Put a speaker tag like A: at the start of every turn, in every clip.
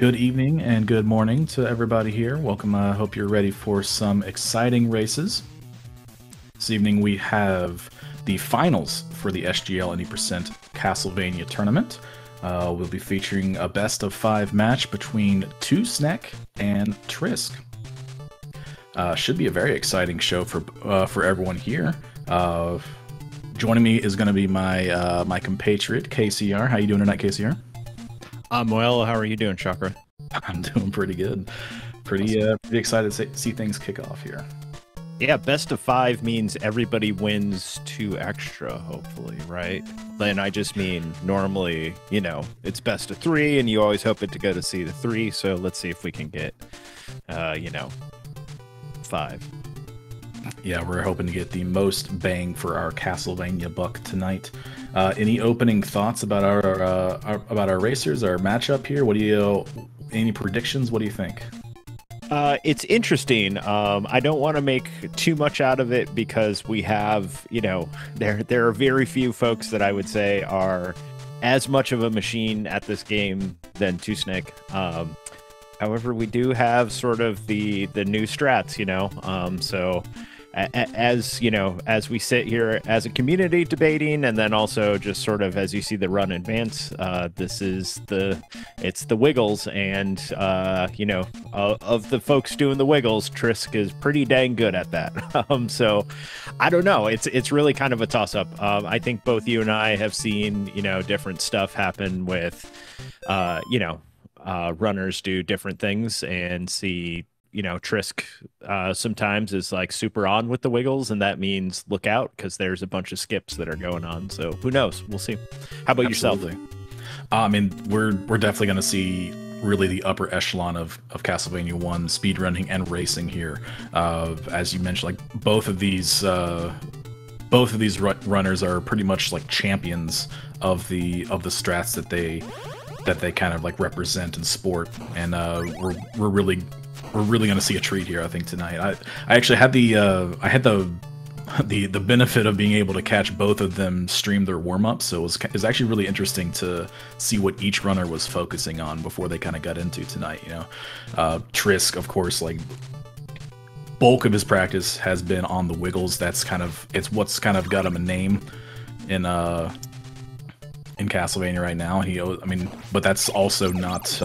A: Good evening and good morning to everybody here. Welcome. I hope you're ready for some exciting races. This evening we have the finals for the SGL 80% Castlevania tournament. We'll be featuring a best of 5 match between tr1sklion and tr1sk. Should be a very exciting show for everyone here. Joining me is going to be my my compatriot KCR. How you doing tonight, KCR?
B: I'm well. How are you doing, Chakra?
A: I'm doing pretty good. Pretty excited to see things kick off here.
B: Yeah, best of 5 means everybody wins 2 extra, hopefully, right? Then I just mean normally, it's best of 3, and you always hope it to go to C to 3. So let's see if we can get, 5.
A: Yeah, we're hoping to get the most bang for our Castlevania buck tonight. Any opening thoughts about our racers, our matchup here? What do you? Any predictions? What do you think?
B: It's interesting. I don't want to make too much out of it because we have, there are very few folks that I would say are as much of a machine at this game than tr1sklion. However, we do have sort of the new strats, so as we sit here as a community debating, and then also just sort of as you see the run advance, it's the wiggles, and of the folks doing the wiggles, tr1sk is pretty dang good at that. So I don't know, it's really kind of a toss-up. I think both you and I have seen different stuff happen with runners do different things, and see tr1sk sometimes is like super on with the wiggles, and that means look out because there's a bunch of skips that are going on. So who knows? We'll see. How about
A: Absolutely.
B: yourself?
A: I mean, we're definitely going to see really the upper echelon of Castlevania 1 speedrunning and racing here. As you mentioned, like both of these runners are pretty much like champions of the strats that they kind of like represent and sport, and we're really going to see a treat here, I think, tonight. I actually had the benefit of being able to catch both of them stream their warm-ups, so it was actually really interesting to see what each runner was focusing on before they kind of got into tonight. tr1sk, of course, like bulk of his practice has been on the wiggles. It's what's kind of got him a name in Castlevania right now. But that's also not.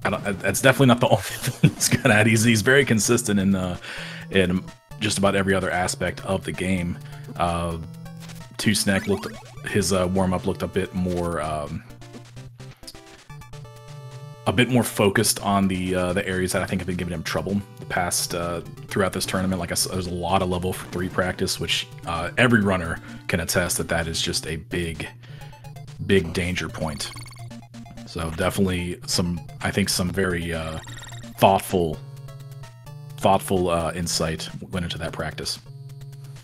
A: That's definitely not the only thing he's good at. He's very consistent in just about every other aspect of the game. tr1sklion his warm up looked a bit more focused on the areas that I think have been giving him trouble the past throughout this tournament. Like there's a lot of level 3 practice, which every runner can attest that is just a big danger point. So definitely some very thoughtful insight went into that practice.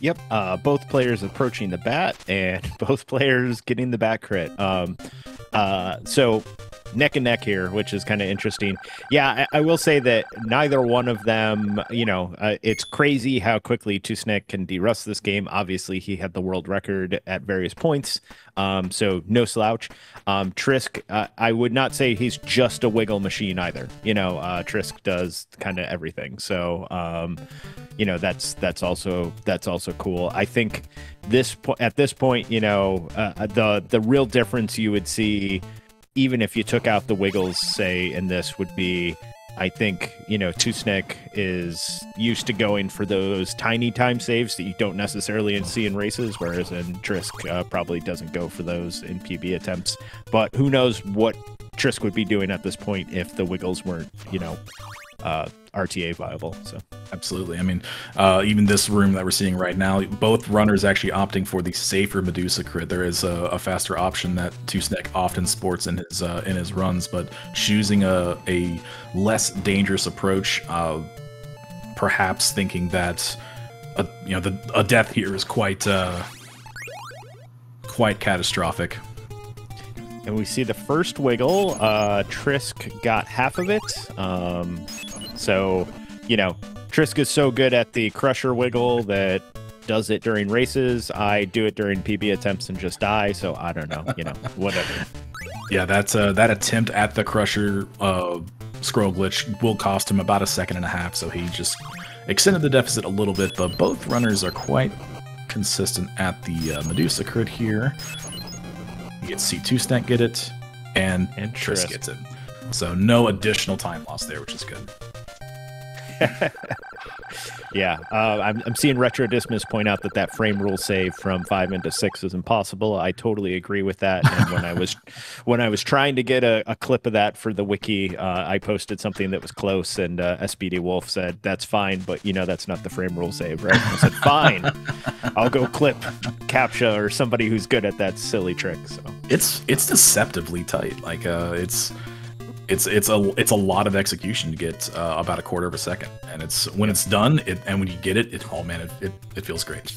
B: Yep. Both players approaching the bat, and both players getting the bat crit. So neck and neck here, which is kind of interesting. Yeah, I will say that neither one of them, it's crazy how quickly tr1sklion can de-rust this game. Obviously, he had the world record at various points, so no slouch. tr1sk, I would not say he's just a wiggle machine either. tr1sk does kind of everything. So, that's also cool. I think at this point, the real difference you would see, even if you took out the wiggles, say, in this, would be, I think, tr1sklion is used to going for those tiny time saves that you don't necessarily see in races, whereas in tr1sk probably doesn't go for those in PB attempts. But who knows what tr1sk would be doing at this point if the wiggles weren't, RTA viable. So
A: absolutely. I mean, even this room that we're seeing right now, both runners actually opting for the safer Medusa crit. There is a faster option that tr1sklion often sports in his runs, but choosing a less dangerous approach, perhaps thinking that a death here is quite catastrophic.
B: And we see the first wiggle. tr1sk got half of it. So, tr1sk is so good at the crusher wiggle that does it during races. I do it during PB attempts and just die, so I don't know, whatever.
A: Yeah, that attempt at the Crusher scroll glitch will cost him about 1.5 seconds, so he just extended the deficit a little bit, but both runners are quite consistent at the Medusa crit here. You get C2snack get it, and Trisk gets it. So no additional time loss there, which is good.
B: Yeah, I'm seeing Retro Dismas point out that frame rule save from 5 into 6 is impossible. I totally agree with that. And when I was trying to get a clip of that for the wiki, I posted something that was close, and SPD Wolf said, "That's fine, but you know that's not the frame rule save, right?" I said, "Fine, I'll go clip Captcha or somebody who's good at that silly trick." So
A: it's deceptively tight. Like it's a lot of execution to get about 1/4 second, and it's when it's done, and when you get it, oh man, it feels great.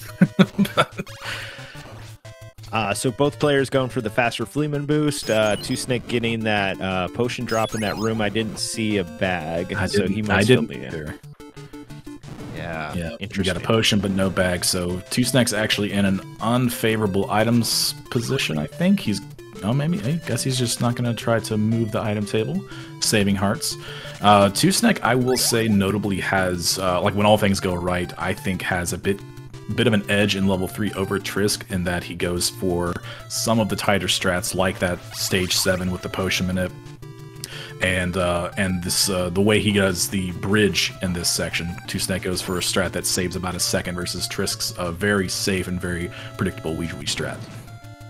B: So both players going for the faster Fleeman boost. tr1sklion getting that potion drop in that room. I didn't see a bag, so he might still be in. Yeah,
A: you got a potion but no bag, so tr1sklin's actually in an unfavorable items position. I think he's. Oh, maybe. I guess he's just not going to try to move the item table, saving hearts. tr1sklion, I will say, notably has, like when all things go right, I think has a bit of an edge in level 3 over tr1sk in that he goes for some of the tighter strats, like that stage 7 with the potion minute, and this the way he does the bridge in this section. tr1sklion goes for a strat that saves about 1 second versus tr1sk's very safe and very predictable Ouija strat.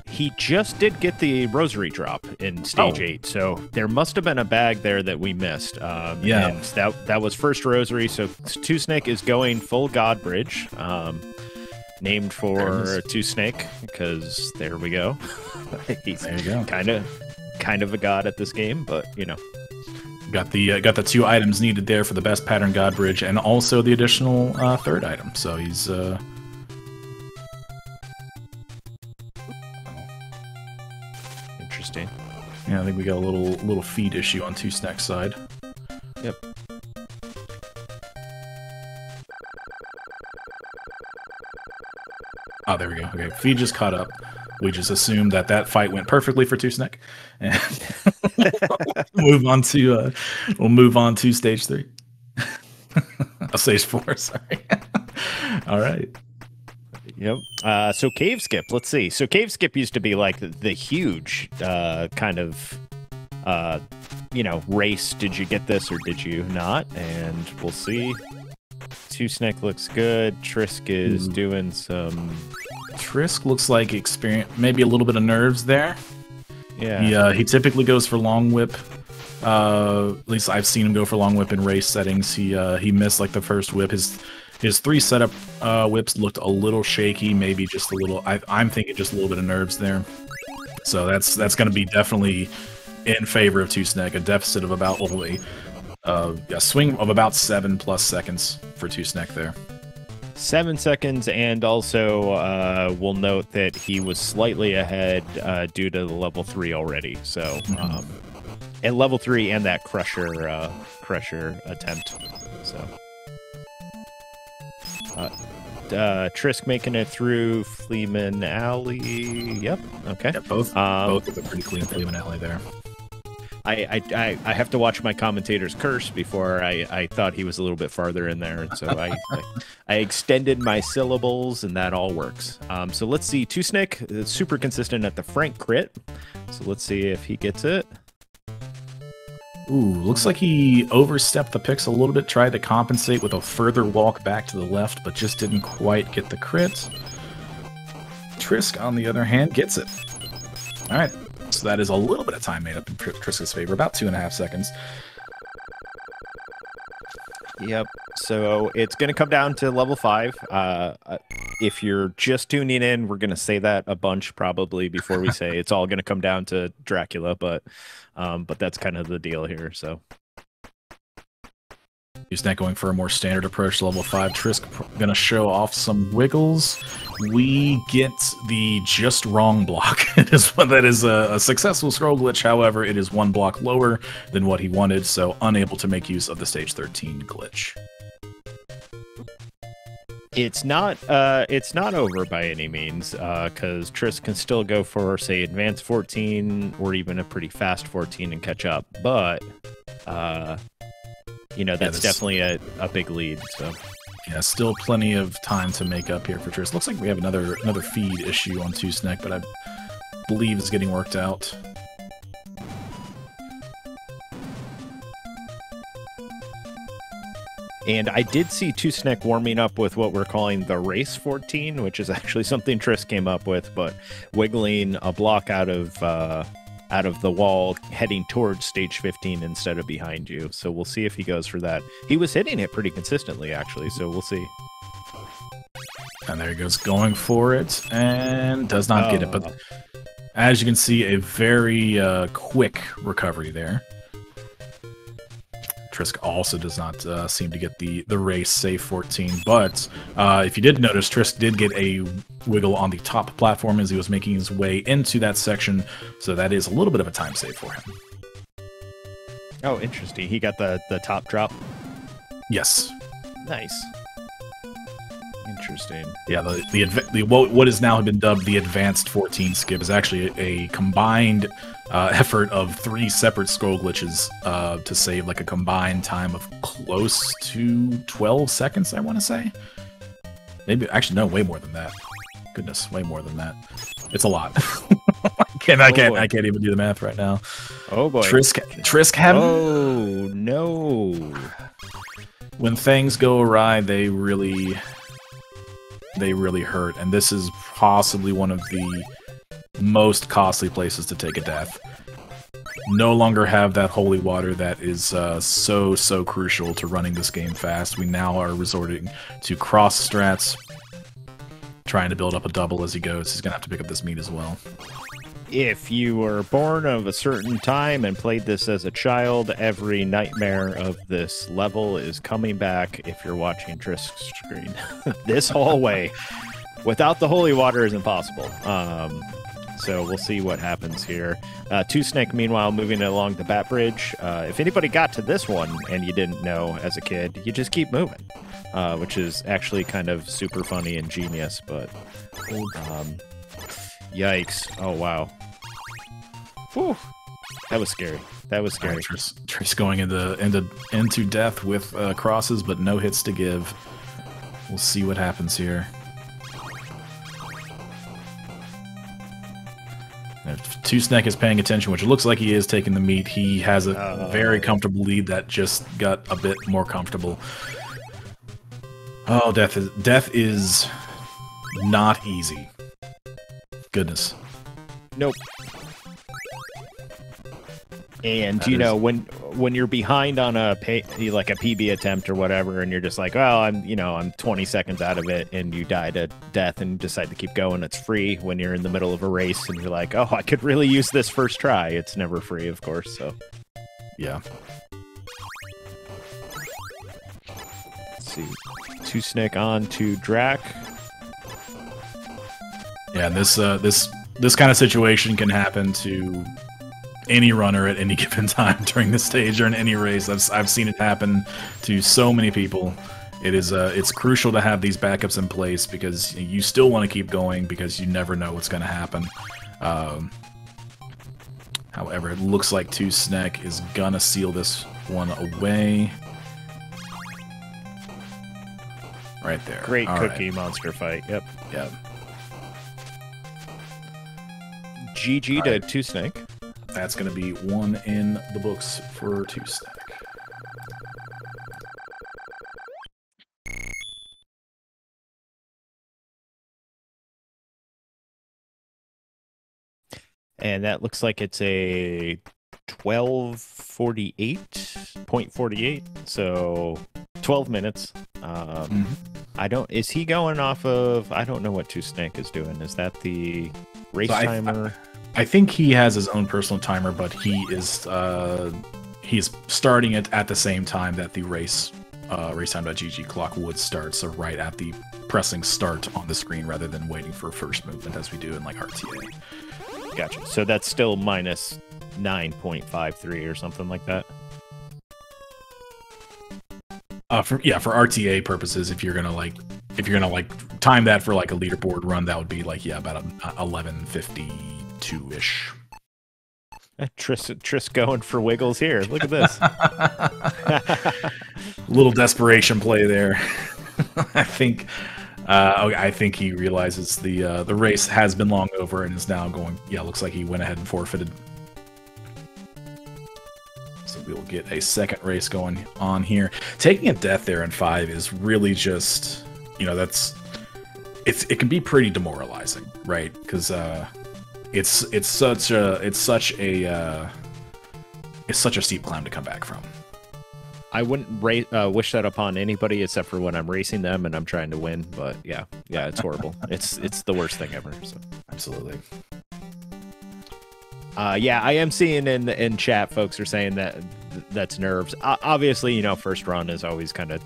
B: He just did get the rosary drop in stage 8, so there must have been a bag there that we missed.
A: Yeah,
B: and that was first rosary. So tr1sklion is going full God Bridge, named for tr1sklion, because there we go. He's
A: there you go.
B: Kind of a god at this game, but you know,
A: got the 2 items needed there for the best pattern God Bridge, and also the additional 3rd item. So he's.
B: Interesting.
A: Yeah, I think we got a little feed issue on tr1sklin's side.
B: Yep.
A: Oh, there we go. Okay, feed just caught up. We just assumed that fight went perfectly for tr1sklion, and we'll move on to stage 3. Stage 4. Sorry. All right.
B: Yep. So cave skip. Let's see. So cave skip used to be like the huge kind of race. Did you get this or did you not? And we'll see. tr1sklion looks good. tr1sk is doing some.
A: tr1sk looks like maybe a little bit of nerves there.
B: Yeah.
A: He typically goes for long whip. At least I've seen him go for long whip in race settings. He missed like the first whip. His 3 setup whips looked a little shaky, maybe just a little. I'm thinking just a little bit of nerves there. So that's going to be definitely in favor of tr1sklion. A deficit of about a swing of about 7+ seconds for tr1sklion there.
B: 7 seconds, and also we'll note that he was slightly ahead due to the level 3 already. So at level 3 and that crusher attempt. So. tr1sk making it through Fleeman Alley. Yep. Okay.
A: Yeah, both with a pretty clean Fleeman Alley there.
B: I have to watch my commentator's curse before I thought he was a little bit farther in there, and so I extended my syllables, and that all works. So let's see. tr1sklion is super consistent at the Frank crit. So let's see if he gets it.
A: Ooh, looks like he overstepped the picks a little bit, tried to compensate with a further walk back to the left, but just didn't quite get the crit. tr1sk, on the other hand, gets it. All right, so that is a little bit of time made up in tr1sk's favor, about 2.5 seconds.
B: Yep, so it's going to come down to level 5. If you're just tuning in, we're going to say that a bunch probably before we say it's all going to come down to Dracula, but that's kind of the deal here. So
A: he's not going for a more standard approach to level 5. tr1sk going to show off some wiggles. We get the just wrong block. That is a successful scroll glitch. However, it is 1 block lower than what he wanted, so unable to make use of the stage 13 glitch.
B: It's not over by any means, because Triss can still go for, say, advanced 14 or even a pretty fast 14 and catch up. But you know, that's definitely a big lead. So
A: yeah, still plenty of time to make up here for Triss. Looks like we have another feed issue on tr1sklion, but I believe it's getting worked out.
B: And I did see tr1sklion warming up with what we're calling the race 14, which is actually something Triss came up with, but wiggling a block out of the wall, heading towards stage 15 instead of behind you. So we'll see if he goes for that. He was hitting it pretty consistently, actually, so we'll see.
A: And there he goes, going for it, and does not get it. But as you can see, a very quick recovery there. Triss also does not seem to get the race save 14, but if you did notice, Triss did get a wiggle on the top platform as he was making his way into that section, so that is a little bit of a time save for him.
B: Oh, interesting. He got the top drop?
A: Yes.
B: Nice. Interesting.
A: Yeah, what has now been dubbed the advanced 14 skip is actually a combined effort of 3 separate scroll glitches to save like a combined time of close to 12 seconds, I want to say. Maybe, actually, no, way more than that. Goodness, way more than that. It's a lot. I can't even do the math right now.
B: Oh boy.
A: Triss having...
B: Oh no.
A: When things go awry, they really hurt, and this is possibly one of the most costly places to take a death. No longer have that holy water that is so crucial to running this game fast. We now are resorting to cross strats, trying to build up a double as he goes. He's gonna have to pick up this meat as well.
B: If you were born of a certain time and played this as a child, every nightmare of this level is coming back if you're watching Triss's screen. This hallway without the holy water is impossible. So we'll see what happens here. tr1sklion, meanwhile, moving along the bat bridge. If anybody got to this one and you didn't know as a kid, you just keep moving, which is actually kind of super funny and genius, but... yikes. Oh, wow. Whew. That was scary. That was scary.
A: Triss going into death with crosses, but no hits to give. We'll see what happens here. If tr1sklion is paying attention, which it looks like he is taking the meat, he has a very comfortable lead that just got a bit more comfortable. Oh, death is not easy. Goodness.
B: Nope. And you know, when you're behind on a PB attempt or whatever, and you're just like, well, I'm 20 seconds out of it, and you die to death and decide to keep going, it's free. When you're in the middle of a race and you're like, oh, I could really use this first try, it's never free, of course. So
A: yeah.
B: Let's see, tr1sklion on to Drac.
A: Yeah, this kind of situation can happen to any runner at any given time during the stage or in any race. I've seen it happen to so many people. It's crucial to have these backups in place because you still want to keep going because you never know what's going to happen. However, it looks like tr1sklion is gonna seal this one away. Right there.
B: Great cookie monster fight. Yep.
A: Yep.
B: GG to tr1sklion.
A: That's going to be one in the books for tr1sklion.
B: And that looks like it's a 12:48.48, so 12 minutes. Is he going off of, I don't know what tr1sklion is doing. Is that the race timer?
A: I think he has his own personal timer, but he's starting it at the same time that the racetime.gg clock would start, so right at the pressing start on the screen rather than waiting for first movement as we do in like RTA.
B: Gotcha. So that's still minus 9.53 or something like that.
A: For RTA purposes, if you're gonna like if you're gonna like time that for like a leaderboard run, that would be like about 11:52-ish.
B: Tris going for wiggles here. Look at this.
A: Little desperation play there. I think he realizes the race has been long over and is now going. Yeah, looks like he went ahead and forfeited. So we'll get a second race going on here. Taking a death there in 5 is really just, it can be pretty demoralizing, right? Because it's such a steep climb to come back from.
B: I wouldn't wish that upon anybody except for when I'm racing them and I'm trying to win. But yeah, it's horrible. it's the worst thing ever. So.
A: Absolutely.
B: Yeah, I am seeing in chat folks are saying that's nerves. Obviously, first run is always kind of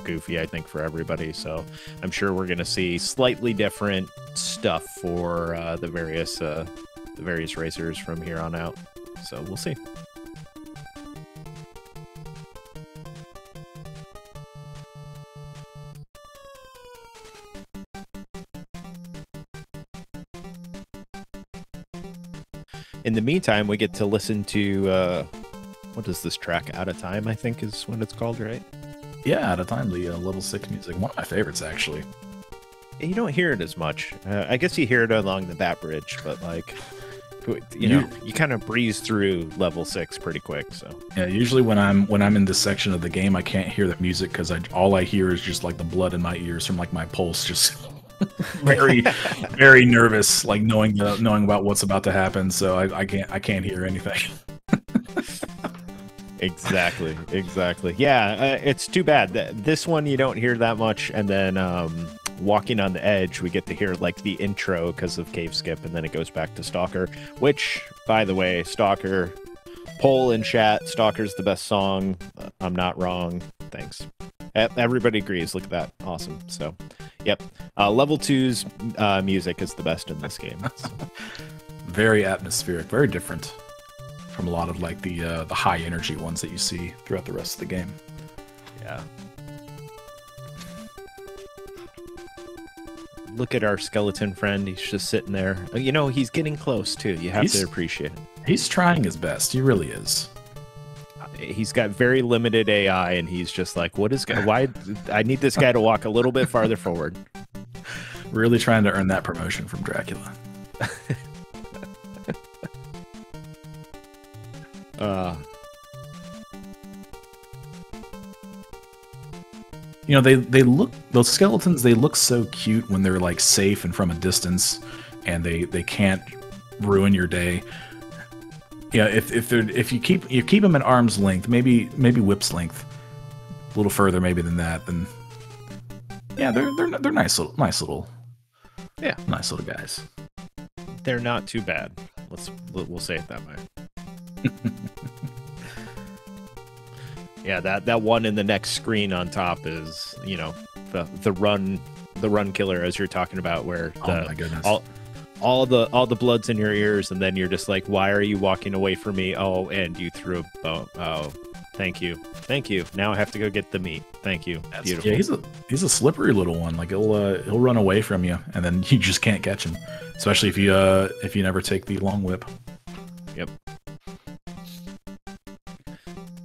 B: goofy, I think, for everybody. So I'm sure we're gonna see slightly different stuff for the various racers from here on out. So we'll see. In the meantime, we get to listen to, what is this track? Out of Time, I think is what it's called, right?
A: Yeah, Out of Time, the level 6 music. One of my favorites, actually.
B: You don't hear it as much. I guess you hear it along the Bat Bridge, but like, you kind of breeze through level 6 pretty quick. So
A: yeah, usually when I'm in this section of the game, I can't hear the music because all I hear is just like the blood in my ears from like my pulse just... very, very nervous, like knowing about what's about to happen. So I can't hear anything.
B: Exactly. Yeah, it's too bad that this one you don't hear that much, and then Walking on the Edge we get to hear like the intro because of Cave Skip, and then it goes back to Stalker. Which, by the way, Stalker, poll in chat, Stalker's the best song. I'm not wrong. Thanks. Everybody agrees. Look at that. Awesome. So, yep. Level 2's music is the best in this game. So.
A: Very atmospheric. Very different from a lot of like the high energy ones that you see throughout the rest of the game.
B: Yeah. Look at our skeleton friend. He's just sitting there. He's getting close too. You have to appreciate it.
A: He's trying his best. He really is.
B: He's got very limited AI, and he's just like, why? I need this guy to walk a little bit farther forward.
A: Really trying to earn that promotion from Dracula. Those skeletons, they look so cute when they're like safe and from a distance, and they can't ruin your day. Yeah, if you keep them at arm's length, maybe whip's length, a little further maybe than that, then yeah, they're nice little guys.
B: They're not too bad. We'll say it that way. Yeah, that one in the next screen on top is the run killer, as you're talking about, where
A: oh my goodness.
B: All the blood's in your ears, and then you're just like, why are you walking away from me? Oh, and you threw a bone. Oh, thank you. Now I have to go get the meat. Thank you. Beautiful.
A: Yeah, he's a slippery little one. Like he'll run away from you, and then you just can't catch him. Especially if you never take the long whip.
B: Yep.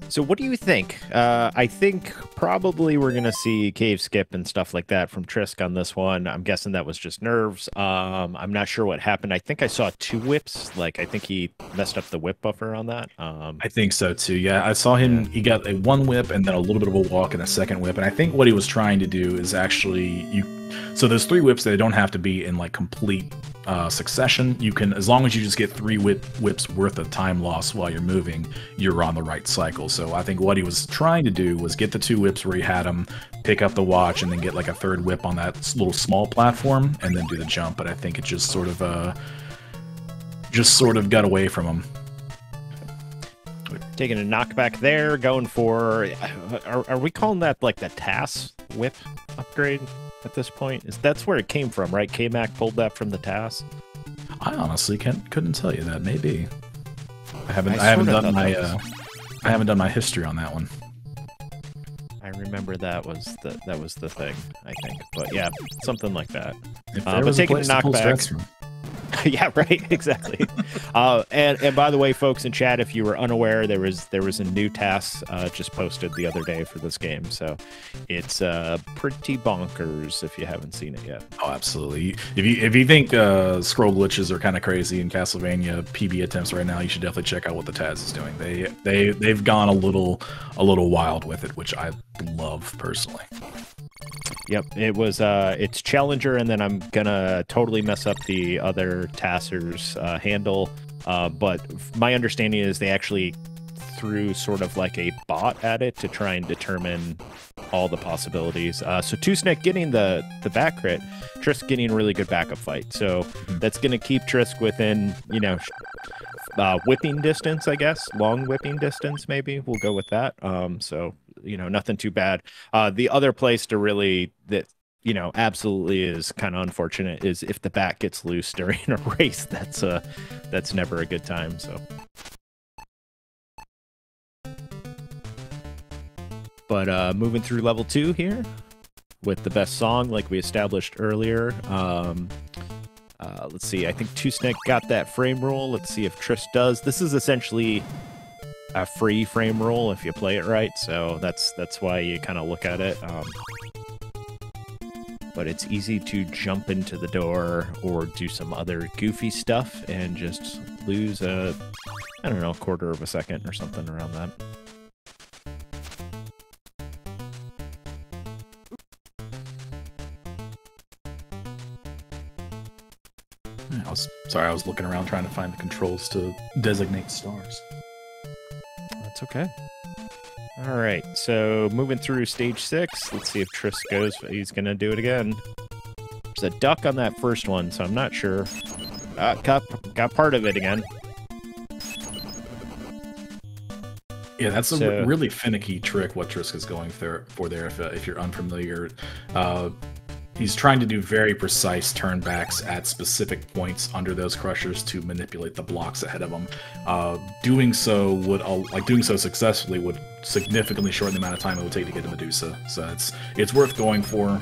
B: So what do you think? I think probably we're going to see Cave Skip and stuff like that from tr1sk on this one. I'm guessing that was just nerves. I'm not sure what happened. I think I saw 2 whips. Like, I think he messed up the whip buffer on that.
A: I think so, too. Yeah, I saw him. He got a 1 whip and then a little bit of a walk and a 2nd whip. And I think what he was trying to do is actually... So there's 3 whips. They don't have to be in, like, complete succession. You can, as long as you just get 3 whips worth of time loss while you're moving, you're on the right cycle. So I think what he was trying to do was get the 2 whips where he had them, pick up the watch, and then get like a 3rd whip on that little small platform, and then do the jump. But I think it just sort of got away from him.
B: Taking a knockback there, going for... Are we calling that like the TAS whip upgrade at this point? That's where it came from, right? K-Mac pulled that from the TAS?
A: I honestly couldn't tell you that. Maybe. I haven't done my history on that one.
B: I remember that was the thing, I think. But yeah, something like that.
A: If there
B: But
A: was a
B: taking a
A: place to pull
B: knockback.
A: stress from.
B: Yeah, right. Exactly. And by the way, folks in chat, if you were unaware, there was a new task just posted the other day for this game, so it's pretty bonkers if you haven't seen it yet.
A: Oh, absolutely. If you think scroll glitches are kind of crazy in Castlevania PB attempts right now, you should definitely check out what the Taz is doing. They've gone a little wild with it, which I love personally.
B: Yep, it was it's Challenger, and then I'm gonna totally mess up the other Tasser's handle. But my understanding is they actually threw sort of like a bot at it to try and determine all the possibilities. So tr1sklion getting the back crit, Trisk getting a really good backup fight. So that's gonna keep Trisk within, you know, whipping distance, I guess. Long whipping distance, maybe. We'll go with that. So, you know, nothing too bad. The other place to really, that, you know, absolutely is kind of unfortunate is if the bat gets loose during a race. That's never a good time. So, but moving through level 2 here with the best song, like we established earlier. Let's see. I think tr1sklion got that frame roll. Let's see if Triss does. This is essentially a free frame roll if you play it right, so that's why you kind of look at it. But it's easy to jump into the door or do some other goofy stuff and just lose I don't know, a quarter of a second or something around that.
A: I was looking around trying to find the controls to designate stars.
B: That's okay. All right, so moving through stage 6. Let's see if Triss goes. He's gonna do it again. There's a duck on that first one, so I'm not sure. Got part of it again.
A: Yeah, that's a really finicky trick. What Triss is going for there, if you're unfamiliar. He's trying to do very precise turnbacks at specific points under those crushers to manipulate the blocks ahead of him. Doing so successfully would significantly shorten the amount of time it would take to get to Medusa. So it's worth going for.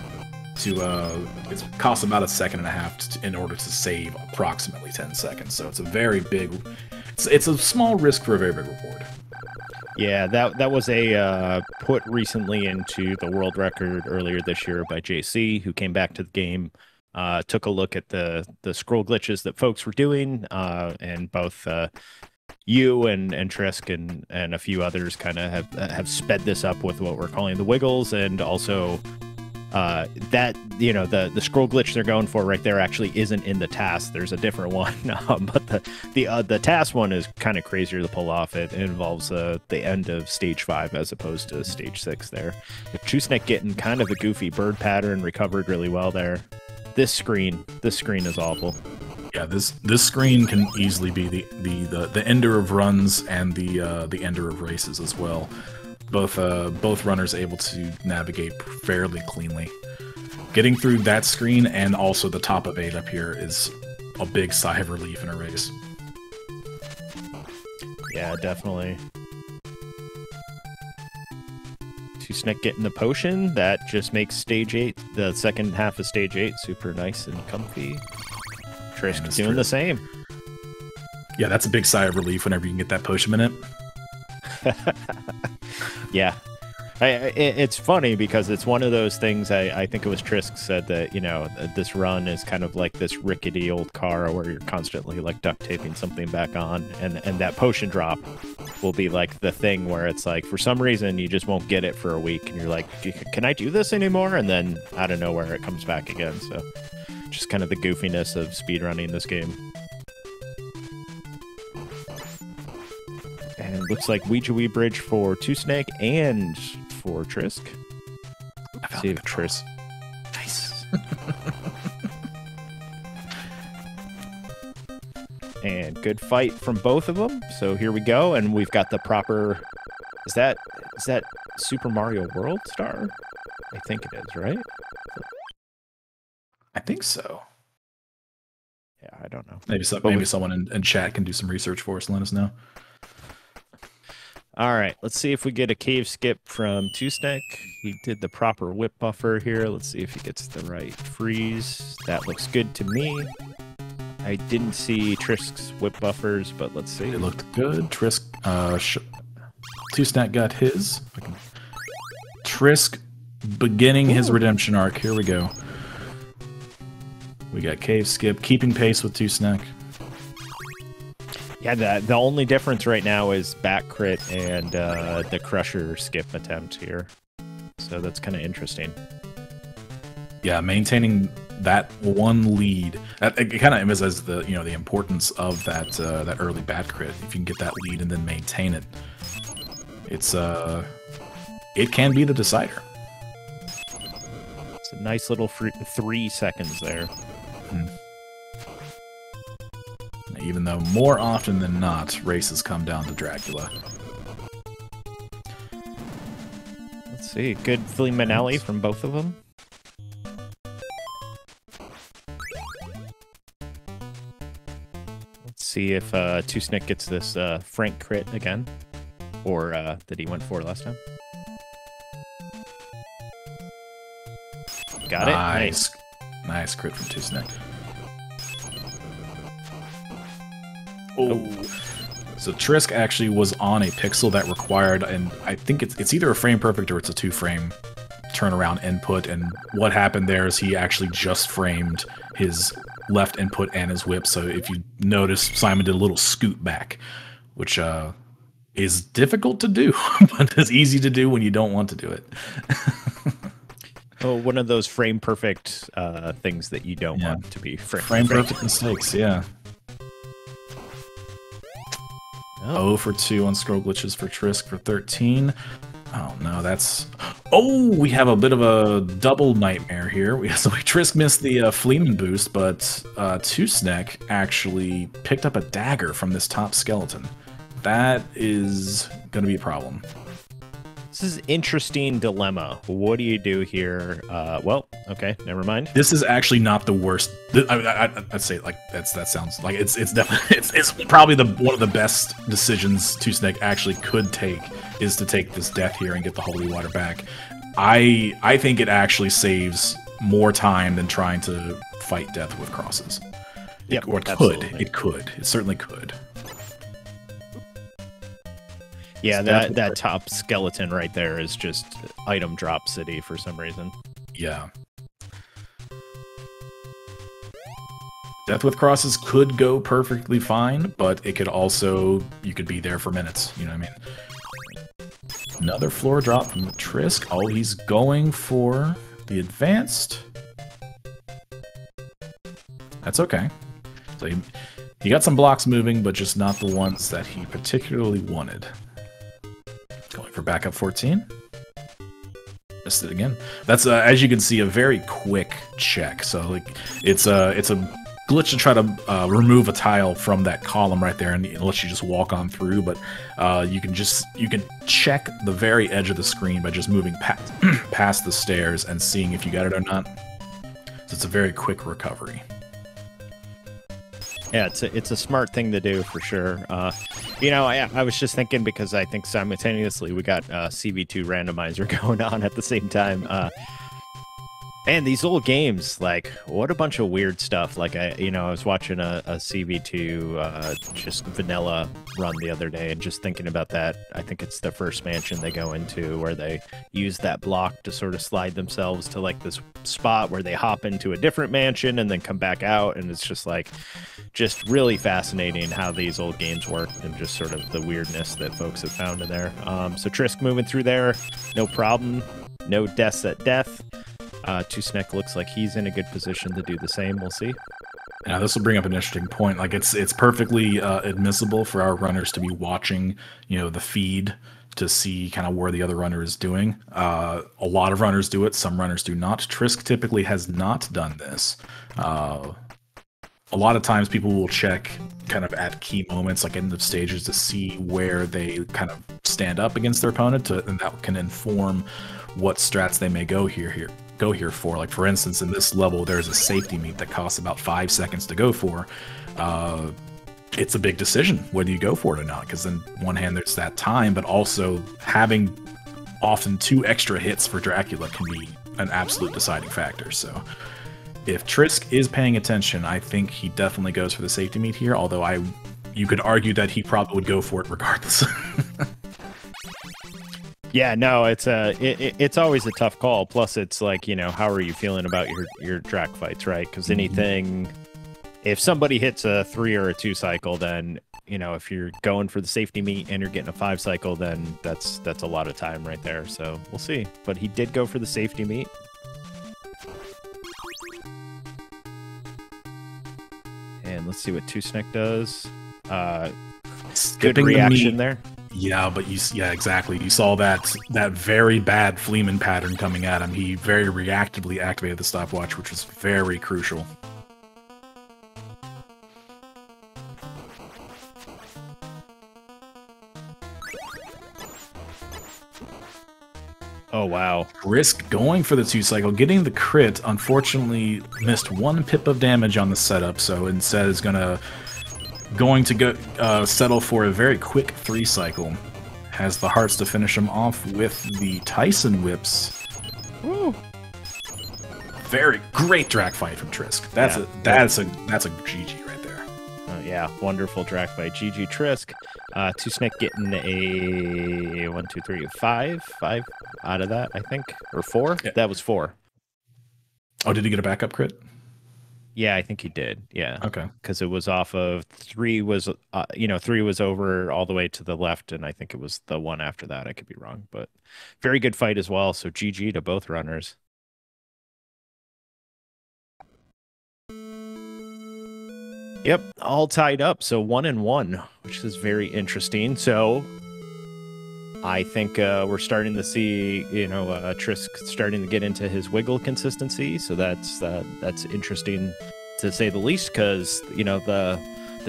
A: It costs about 1.5 seconds in order to save approximately 10 seconds. So it's a very big. It's a small risk for a very big reward.
B: Yeah, that was a put recently into the world record earlier this year by JC, who came back to the game, took a look at the scroll glitches that folks were doing, and both you and tr1sklion and a few others kind of have sped this up with what we're calling the wiggles, and also that, you know, the scroll glitch they're going for right there actually isn't in the task. There's a different one, but the task one is kind of crazier to pull off. It involves the end of stage 5 as opposed to stage 6 there. tr1sklion getting kind of a goofy bird pattern, recovered really well there. This screen is awful.
A: Yeah, this screen can easily be the ender of runs and the ender of races as well. Both runners able to navigate fairly cleanly. Getting through that screen and also the top of 8 up here is a big sigh of relief in a race.
B: Yeah, definitely. tr1sklion getting the potion. That just makes stage 8, the second half of stage 8, super nice and comfy. Triss doing the same.
A: Yeah, that's a big sigh of relief whenever you can get that potion in it.
B: Yeah, it's funny because it's one of those things. I think it was Trisk said that, you know, this run is kind of like this rickety old car where you're constantly like duct taping something back on, and that potion drop will be like the thing where it's like for some reason you just won't get it for a week, and you're like, can I do this anymore? And then out of nowhere it comes back again. So just kind of the goofiness of speedrunning this game. And looks like Ouija bridge for tr1sklion and for Trisk.
A: Let's see if Triss.
B: Nice. And good fight from both of them. So here we go, and we've got the proper. Is that Super Mario World star? I think it is, right?
A: I think so.
B: Yeah, I don't know.
A: Maybe someone in chat can do some research for us and let us know.
B: All right, let's see if we get a cave skip from tr1sklion. He did the proper whip buffer here. Let's see if he gets the right freeze. That looks good to me. I didn't see tr1sk's whip buffers, but let's see.
A: It looked good. tr1sklion got his. tr1sk beginning his redemption arc. Here we go. We got cave skip, keeping pace with tr1sklion.
B: Yeah, the only difference right now is back crit and the crusher skip attempt here. So that's kind of interesting.
A: Yeah, maintaining that one lead. It kind of emphasizes the the importance of that early bat crit. If you can get that lead and then maintain it, it can be the decider.
B: It's a nice little 3 seconds there.
A: Even though more often than not, races come down to Dracula.
B: Let's see, good finale from both of them. Let's see if tr1sklion gets this Frank crit again, or that he went for last time. Got it. Nice.
A: Nice crit from tr1sklion. Oh, so tr1sk actually was on a pixel that required, and I think it's either a frame perfect or it's a 2-frame turnaround input. And what happened there is he actually just framed his left input and his whip. So if you notice, Simon did a little scoot back, which is difficult to do, but it's easy to do when you don't want to do it.
B: Oh, one of those frame perfect things that you don't want to be
A: frame perfect mistakes. Yeah. 0 for 2 on scroll glitches for tr1sk for 13. Oh no, that's... Oh, we have a bit of a double nightmare here. So tr1sk missed the Fleeman boost, but tr1sk actually picked up a dagger from this top skeleton. That is going to be a problem.
B: This is interesting dilemma. What do you do here? Well, okay, never mind.
A: This is actually not the worst. I'd say like that sounds like it's definitely it's probably one of the best decisions tr1sk actually could take, is to take this death here and get the holy water back. I think it actually saves more time than trying to fight death with crosses.
B: Yep,
A: or it could. It certainly could.
B: Yeah, that top skeleton right there is just item drop city for some reason.
A: Yeah. Death with crosses could go perfectly fine, but it could also, you could be there for minutes, you know what I mean? Another floor drop from the tr1sk. Oh, he's going for the advanced. That's okay. So he got some blocks moving, but just not the ones that he particularly wanted. Going for backup 14. Missed it again. That's as you can see, a very quick check. So like it's a glitch to try to remove a tile from that column right there, and it lets you just walk on through. But you can check the very edge of the screen by just moving past the stairs and seeing if you got it or not. So it's a very quick recovery.
B: Yeah, it's a smart thing to do for sure. You know, I was just thinking, because I think simultaneously we got CV2 randomizer going on at the same time. Man, these old games, like, what a bunch of weird stuff. Like, I was watching a CV2 just vanilla run the other day, and just thinking about that. I think it's the first mansion they go into where they use that block to sort of slide themselves to like this spot where they hop into a different mansion and then come back out. And it's just like, just really fascinating how these old games work, and just sort of the weirdness that folks have found in there. So tr1sk moving through there, no problem. No deaths at death. tr1sk looks like he's in a good position to do the same. We'll see.
A: Now, this will bring up an interesting point. Like, it's perfectly admissible for our runners to be watching, the feed to see kind of where the other runner is doing. A lot of runners do it. Some runners do not. tr1sk typically has not done this. A lot of times people will check kind of at key moments, like end of stages, to see where they kind of stand up against their opponent, and that can inform what strats they may go here for. Like, for instance, in this level, there's a safety meet that costs about 5 seconds to go for. it's a big decision whether you go for it or not. Because on one hand, there's that time, but also having often 2 extra hits for Dracula can be an absolute deciding factor. So if Trisk is paying attention, I think he definitely goes for the safety meat here. Although you could argue that he probably would go for it regardless.
B: Yeah, no, it's always a tough call. Plus, it's like, you know, how are you feeling about your Drac fights, right? Because anything, if somebody hits a 3 or a 2 cycle, then, you know, if you're going for the safety meat and you're getting a 5 cycle, then that's a lot of time right there. So we'll see. But he did go for the safety meat. And let's see what tr1sklion does. Good reaction there.
A: Yeah, but yeah, exactly. You saw that very bad Fleeman pattern coming at him. He very reactively activated the stopwatch, which was very crucial.
B: Oh, wow.
A: Risk going for the 2 cycle, getting the crit. Unfortunately, missed 1 pip of damage on the setup, so instead is going to go settle for a very quick 3 cycle. Has the hearts to finish him off with the Tyson whips.
B: Woo.
A: Very great Drac fight from Trisk. That's a GG right there.
B: Yeah, wonderful Drac fight. GG Trisk. tr1sklion getting a 1, 2, 3, 5 out of that, I think, or 4. Yeah. That was 4.
A: Oh, did he get a backup crit?
B: Yeah, I think he did. Yeah.
A: Okay.
B: Because it was off of 3 was, 3 was over all the way to the left, and I think it was the one after that. I could be wrong, but very good fight as well. So GG to both runners. Yep, all tied up. So 1-1, which is very interesting. So I think we're starting to see, Trisk starting to get into his wiggle consistency. So that's interesting to say the least, because the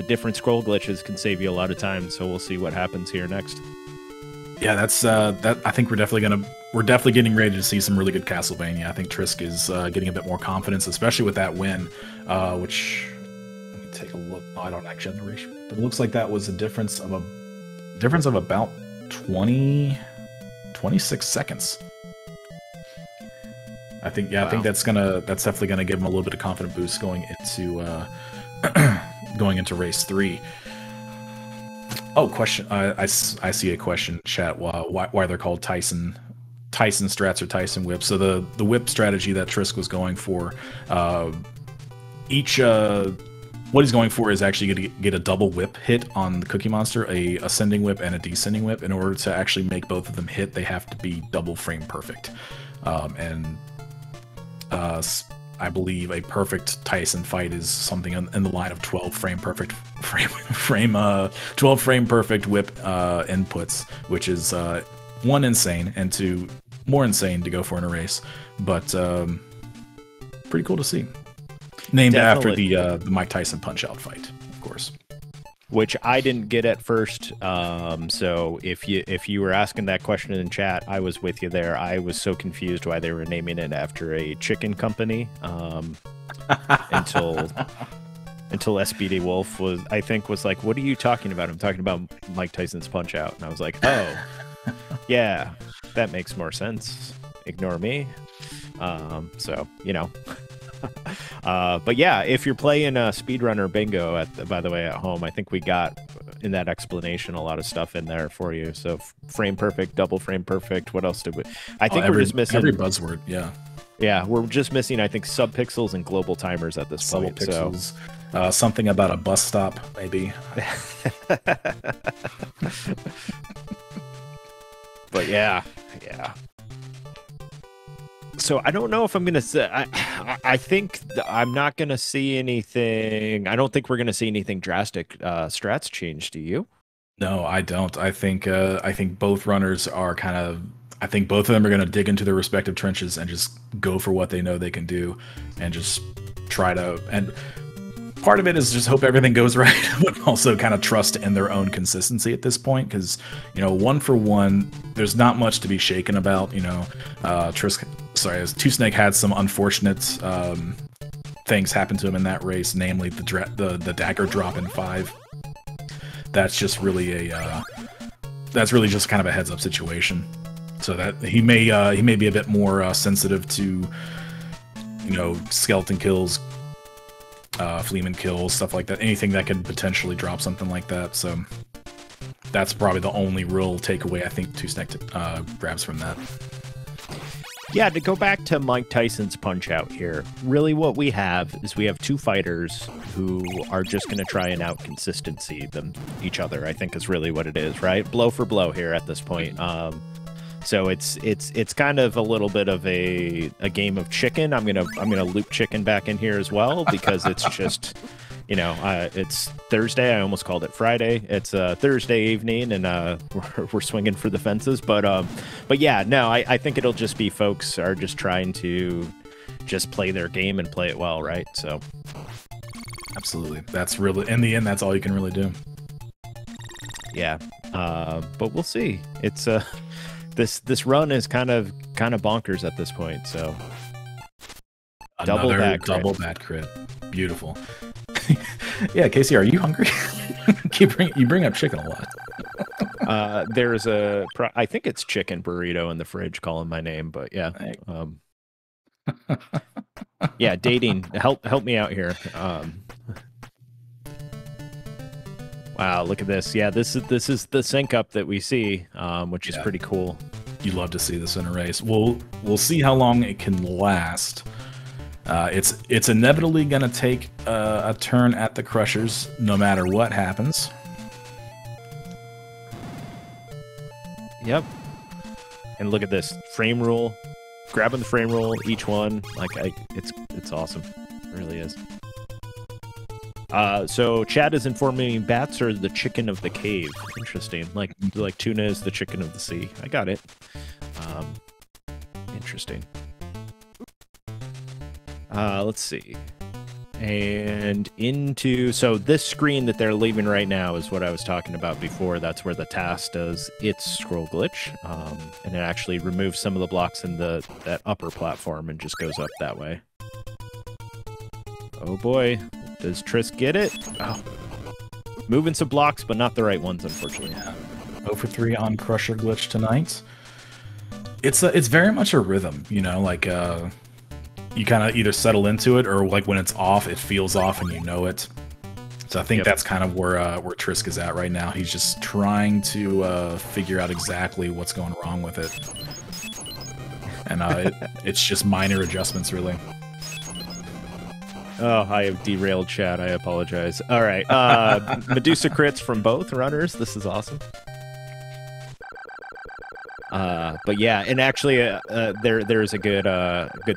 B: different scroll glitches can save you a lot of time. So we'll see what happens here next.
A: Yeah, that's that. I think we're definitely getting ready to see some really good Castlevania. I think Trisk is getting a bit more confidence, especially with that win, which. Take a look. Oh, I don't actually have the ratio, but it looks like that was a difference of about 26 seconds. I think wow. I think that's definitely gonna give him a little bit of confidence boost going into race 3. Oh, question. I see a question chat. Why they're called Tyson strats or Tyson whips. So the whip strategy that Trisk was going for, what he's going for is actually going to get a double whip hit on the Cookie Monster, a ascending whip and a descending whip. In order to actually make both of them hit, they have to be double frame perfect. I believe a perfect Tyson fight is something in the line of 12 frame perfect 12 frame perfect whip inputs, which is 1, insane, and 2, more insane to go for in a race, but pretty cool to see. Named Definitely. After the Mike Tyson Punch-Out fight, of course.
B: Which I didn't get at first. So if you were asking that question in chat, I was with you there. I was so confused why they were naming it after a chicken company. Until SPD Wolf was like, "What are you talking about?" I'm talking about Mike Tyson's Punch-Out, and I was like, "Oh, yeah, that makes more sense. Ignore me." But yeah, if you're playing speedrunner bingo by the way at home, I think we got in that explanation a lot of stuff in there for you. So frame perfect, double frame perfect. What else did we? I think we're just missing
A: every buzzword.
B: Yeah, we're just missing, I think, subpixels and global timers at this point.
A: Subpixels, something about a bus stop, maybe.
B: But yeah. So I don't know if I'm gonna say. I think I'm not gonna see anything. I don't think we're gonna see anything drastic strats change. Do you?
A: No, I don't. I think both runners are I think both of them are gonna dig into their respective trenches and just go for what they know they can do, and just try to. And part of it is just hope everything goes right, but also kind of trust in their own consistency at this point, because 1 for 1, there's not much to be shaken about. tr1sklion had some unfortunate things happen to him in that race, namely the dagger drop in 5. that's just really a that's really just kind of a heads up situation. So that he may be a bit more sensitive to, you know, skeleton kills, Fleeman kills, stuff like that. Anything that could potentially drop something like that. So that's probably the only real takeaway I think tr1sklion grabs from that.
B: Yeah, to go back to Mike Tyson's Punch-Out here, really what we have is we have two fighters who are just going to try and out consistency each other, I think is really what it is, right? Blow for blow here at this point. So it's kind of a little bit of a game of chicken. I'm gonna loop chicken back in here as well because it's just, you know, it's Thursday. I almost called it Friday. It's Thursday evening, and we're swinging for the fences. But yeah, no, I think it'll just be folks are just trying to just play their game and play it well, right? So
A: absolutely, that's really, in the end, that's all you can really do.
B: Yeah, but we'll see. It's this run is kind of bonkers at this point. So
A: another double bat crit, beautiful. Yeah, Casey, are you hungry? You bring up chicken a lot.
B: There's I think it's chicken burrito in the fridge calling my name, but yeah. Yeah, dating. Help me out here. Wow, look at this. Yeah, this is the sync up that we see, which is pretty cool.
A: You love to see this in a race. We'll see how long it can last. It's inevitably going to take a turn at the Crushers, no matter what happens.
B: Yep. And look at this frame rule, grabbing the frame rule, each one. Like it's awesome. It really is. So Chad is informing me bats are the chicken of the cave. Interesting. Like tuna is the chicken of the sea. I got it. Interesting. Let's see. And so this screen that they're leaving right now is what I was talking about before. That's where the task does its scroll glitch. And it actually removes some of the blocks in that upper platform and just goes up that way. Oh boy. Does Trisk get it? Oh. Moving some blocks, but not the right ones, unfortunately.
A: Yeah. 0 for 3 on Crusher glitch tonight. It's very much a rhythm, you know, like you kind of either settle into it or like when it's off, it feels off and you know it. So I think that's kind of where Trisk is at right now. He's just trying to figure out exactly what's going wrong with it. And it's just minor adjustments, really.
B: Oh, I have derailed chat. I apologize. All right. Medusa crits from both runners. This is awesome. But yeah, and actually, there's a good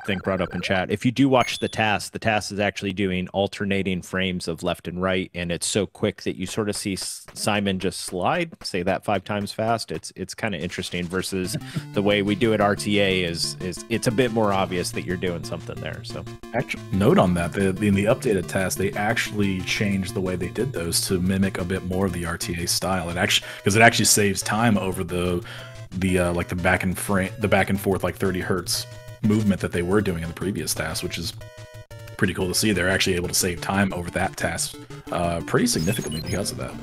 B: thing brought up in chat. If you do watch the task is actually doing alternating frames of left and right, and it's so quick that you sort of see Simon just slide, say that 5 times fast. It's kind of interesting versus the way we do it RTA is it's a bit more obvious that you're doing something there. So
A: actually, note on that, in the updated task, they actually changed the way they did those to mimic a bit more of the RTA style. It actually saves time over the back and forth like 30 hertz movement that they were doing in the previous task, which is pretty cool to see. They're actually able to save time over that task pretty significantly because of that.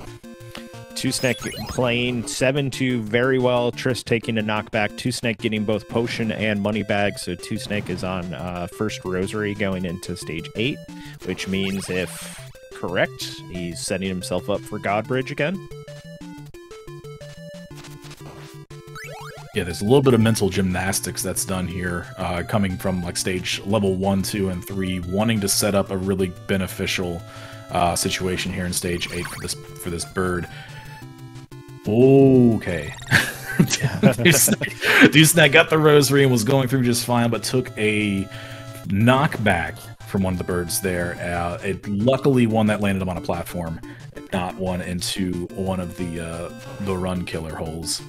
B: tr1sklion playing 7-2 very well. Trisk taking a knockback. tr1sklion getting both potion and money bag. So tr1sklion is on first rosary going into stage 8, which means if correct, he's setting himself up for Godbridge again.
A: Yeah, there's a little bit of mental gymnastics that's done here, coming from like stage level 1, 2, and 3, wanting to set up a really beneficial situation here in stage 8 for this bird. Okay. tr1sklion got the rosary and was going through just fine, but took a knockback from one of the birds there. It luckily one that landed him on a platform, not one into one of the run killer holes.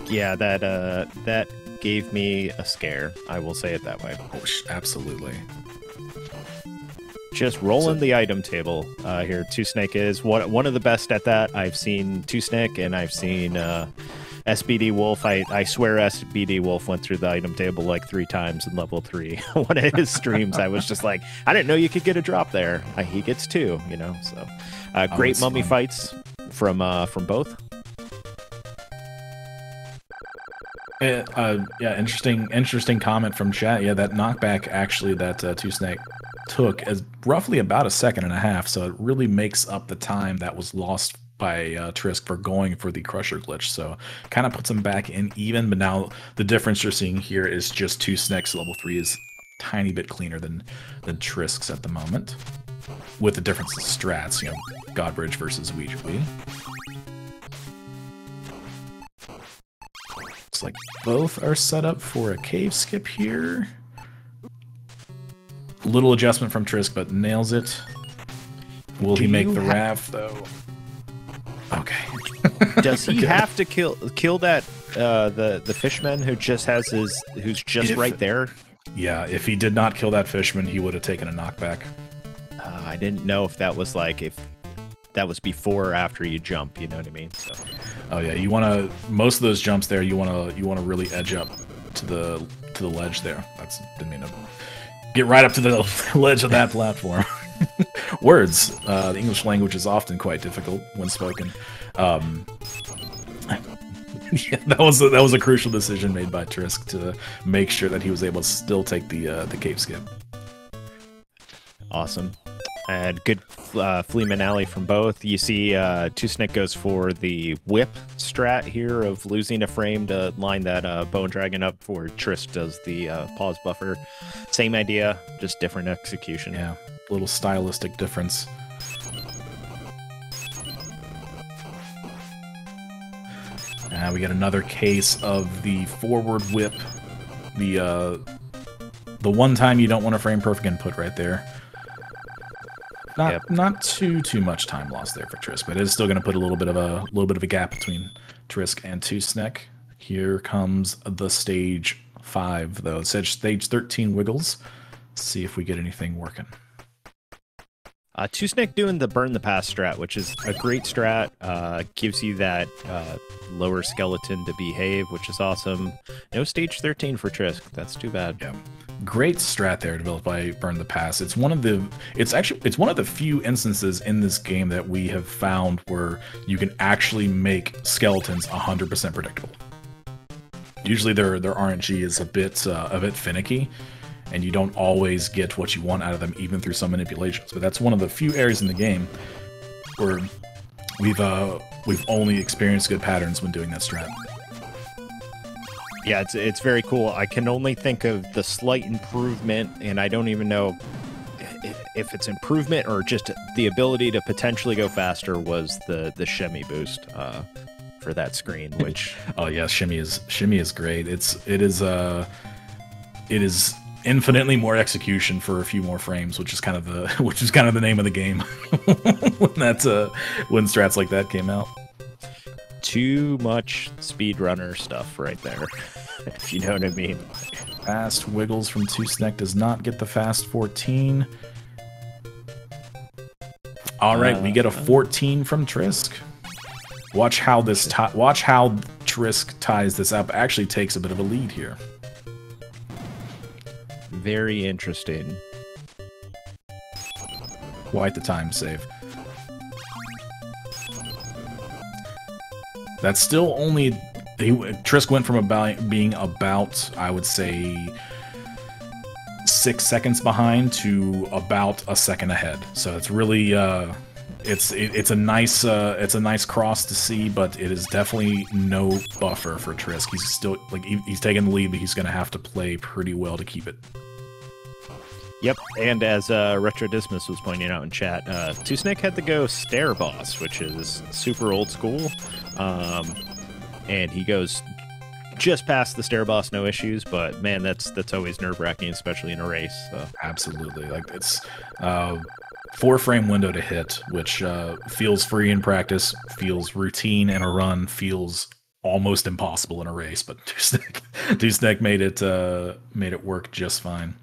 B: Yeah, that gave me a scare. I will say it that way.
A: Oh, absolutely.
B: Just rolling the item table here. tr1sklion is one of the best at that. I've seen tr1sklion and I've seen SBD Wolf, I swear SBD Wolf went through the item table like 3 times in level 3. One of his streams, I was just like, I didn't know you could get a drop there. He gets 2, you know. So great mummy fights from both.
A: Yeah, interesting comment from chat. Yeah, that knockback actually that tr1sklion took is roughly about 1.5 seconds, so it really makes up the time that was lost by tr1sk for going for the crusher glitch. So kind of puts him back in even, but now the difference you're seeing here is just tr1sk's level 3 is a tiny bit cleaner than tr1sk's at the moment, with the difference in strats, you know, Godbridge versus Ouija. Looks like both are set up for a cave skip here. Little adjustment from tr1sk, but nails it. Will he make the raft though? Okay.
B: Does he have to kill that the fishman who's just right there?
A: Yeah, if he did not kill that fishman, he would have taken a knockback.
B: I didn't know if that was if that was before or after you jump, you know what I mean? So.
A: Oh yeah, you want to most of those jumps there. You want to really edge up to the ledge there. Didn't mean to get right up to the ledge of that platform. Words. The English language is often quite difficult when spoken. Yeah, that was a crucial decision made by tr1sk to make sure that he was able to still take the cave skip.
B: Awesome. And good Fleeman Alley from both. You see tr1sklion goes for the whip strat here of losing a frame to line that bow and dragon up, for tr1sk does the pause buffer. Same idea, just different execution.
A: Yeah, little stylistic difference. We get another case of the forward whip. The one time you don't want a frame perfect input right there. Not too much time lost there for tr1sk, but it is still going to put a little bit of a gap between tr1sk and tr1sklion. Here comes the stage 5 though. It says stage 13 wiggles. Let's see if we get anything working.
B: tr1sklion doing the burn the pass strat, which is a great strat. Gives you that lower skeleton to behave, which is awesome. No stage 13 for tr1sk. That's too bad.
A: Yeah. Great strat there developed by Burn the Pass. It's one of the few instances in this game that we have found where you can actually make skeletons 100% predictable. Usually their RNG is a bit finicky, and you don't always get what you want out of them, even through some manipulations. But that's one of the few areas in the game where we've only experienced good patterns when doing that strat.
B: Yeah, it's very cool. I can only think of the slight improvement, and I don't even know if it's improvement or just the ability to potentially go faster, was the shimmy boost for that screen. Which
A: oh yeah, shimmy is great. It is infinitely more execution for a few more frames, which is kind of the name of the game when strats like that came out.
B: Too much speedrunner stuff right there, if you know what I mean.
A: Fast wiggles from tr1sklion does not get the fast 14. All right, we get a 14 from tr1sk. Watch how tr1sk ties this up. Actually takes a bit of a lead here.
B: Very interesting.
A: Quite the time save. That's still only... tr1sk went from being about, I would say, 6 seconds behind to about a second ahead. So it's really... it's a nice cross to see, but it is definitely no buffer for tr1sk. He's still... he's taking the lead, but he's going to have to play pretty well to keep it.
B: Yep, and as Retrodismus was pointing out in chat, tr1sk had to go stair boss, which is super old school. And he goes just past the stair boss, no issues, but man, that's always nerve-wracking, especially in a race. So.
A: Absolutely. It's 4-frame window to hit, which feels free in practice, feels routine in a run, feels almost impossible in a race, but tr1sk made it work just fine.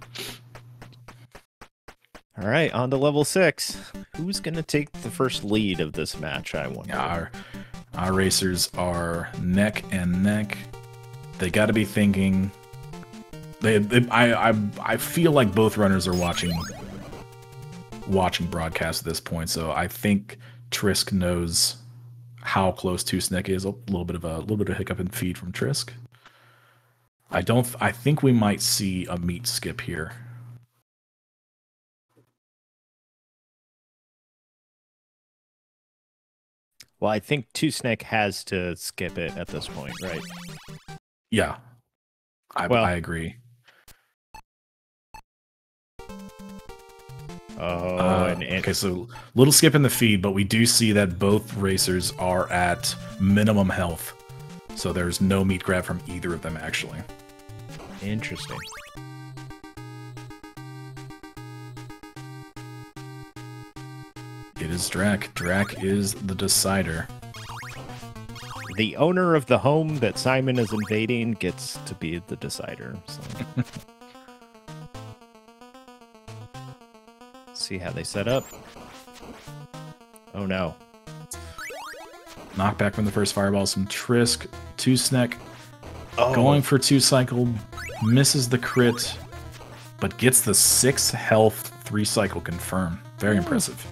B: All right, on to level 6. Who's going to take the first lead of this match, I wonder?
A: Our racers are neck and neck. They got to be thinking. I feel like both runners are watching broadcast at this point, so I think tr1sk knows how close tr1sklion is. A little bit of hiccup in feed from tr1sk. I think we might see a meat skip here.
B: Well, I think tr1sklion has to skip it at this point, right?
A: Yeah, I agree.
B: Oh,
A: okay, so little skip in the feed, but we do see that both racers are at minimum health, so there's no meat grab from either of them, actually.
B: Interesting.
A: It is Drac. Drac is the decider.
B: The owner of the home that Simon is invading gets to be the decider. So. See how they set up. Oh no.
A: Knockback from the first fireballs from tr1sk. tr1sklion going for 2-cycle, misses the crit, but gets the 6 health 3-cycle confirm. Very impressive.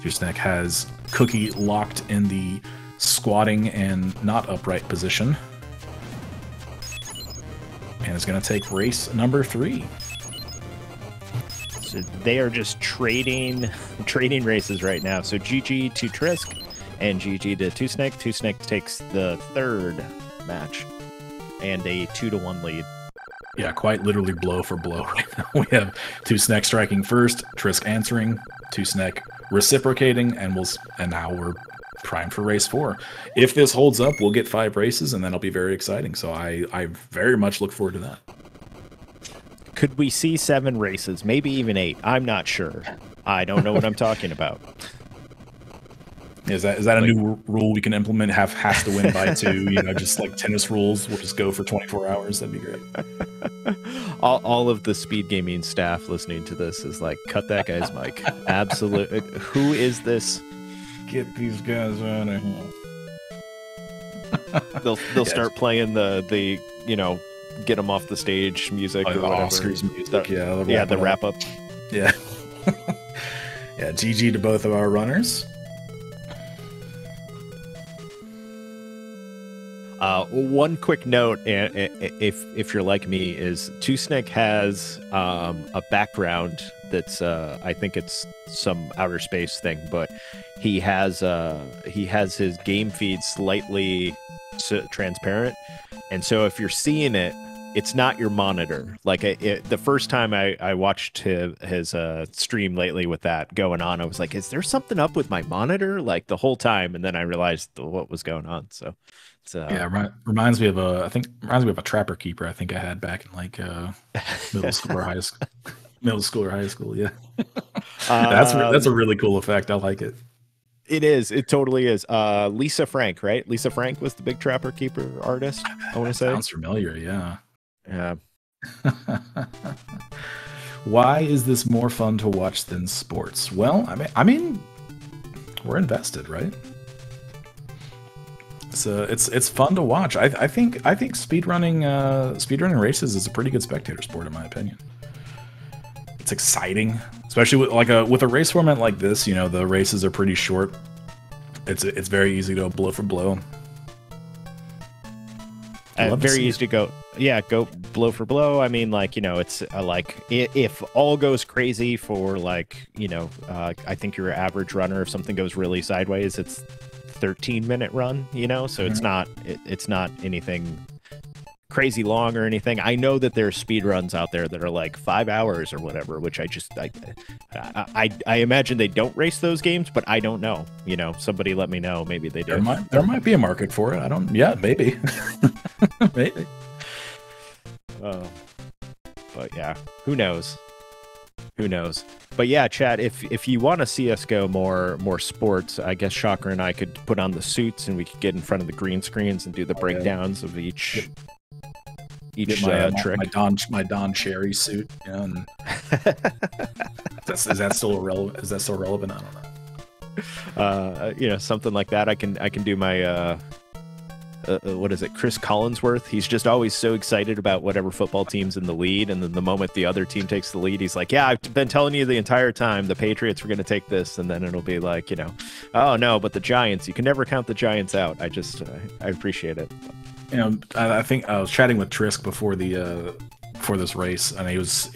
A: tr1sklion has Cookie locked in the squatting and not upright position. And is going to take race number 3.
B: So they are just trading races right now. So GG to tr1sk and GG to tr1sklion. tr1sklion takes the 3rd match and a 2-1 lead.
A: Yeah, quite literally blow for blow right now. We have tr1sklion striking first, tr1sk answering, tr1sklion reciprocating, and now we're primed for race 4. If this holds up, we'll get 5 races, and then it'll be very exciting. So I very much look forward to that.
B: Could we see 7 races? Maybe even 8. I'm not sure. I don't know what I'm talking about.
A: Is that a new rule we can implement? Has to win by 2, just like tennis rules. We'll just go for 24 hours. That'd be great.
B: All of the SpeedGaming staff listening to this is like, cut that guy's mic. Absolutely. Who is this?
A: Get these guys out of here.
B: They'll start playing the get them off the stage music or whatever.
A: Oscars music.
B: The wrap up.
A: Yeah. Yeah. GG to both of our runners.
B: One quick note, if you're like me, is tr1sklion has a background that's I think it's some outer space thing, but he has his game feed slightly transparent, and so if you're seeing it, it's not your monitor. Like the first time I watched his stream lately with that going on, I was like, is there something up with my monitor? Like the whole time, and then I realized what was going on. So.
A: Reminds me of a trapper keeper I think I had back in like middle school or high school. Yeah, that's a really cool effect. I like it.
B: It is. It totally is. Lisa Frank, right? Lisa Frank was the big trapper keeper artist. I want to say
A: sounds familiar. Yeah.
B: Yeah.
A: Why is this more fun to watch than sports? Well, I mean, we're invested, right? So it's fun to watch. I think speedrunning races is a pretty good spectator sport in my opinion. It's exciting, especially with a race format like this. The races are pretty short. It's very easy to go blow for blow.
B: Very easy to go. Yeah, go blow for blow. I mean, it's if all goes crazy for I think your average runner, if something goes really sideways, it's 13-minute run, so it's not anything crazy long or anything. I know that there's speed runs out there that are like 5 hours or whatever, which I imagine they don't race those games, but I don't know. Somebody let me know. Maybe they do.
A: There might be a market for it. Maybe. Maybe.
B: But yeah, who knows? Who knows? But yeah, chat, if you want to see us go more sports, I guess Shocker and I could put on the suits and we could get in front of the green screens and do the breakdowns of each trick.
A: My Don Cherry suit. And is that still relevant? I don't know.
B: You know, something like that. I can do my what is it, Chris Collinsworth. He's just always so excited about whatever football team's in the lead, and then the moment the other team takes the lead, he's like, yeah, I've been telling you the entire time the Patriots were going to take this. And then it'll be like, you know, oh no, but the Giants, you can never count the Giants out. I appreciate it.
A: You know, I think I was chatting with Trisk before this race, and he was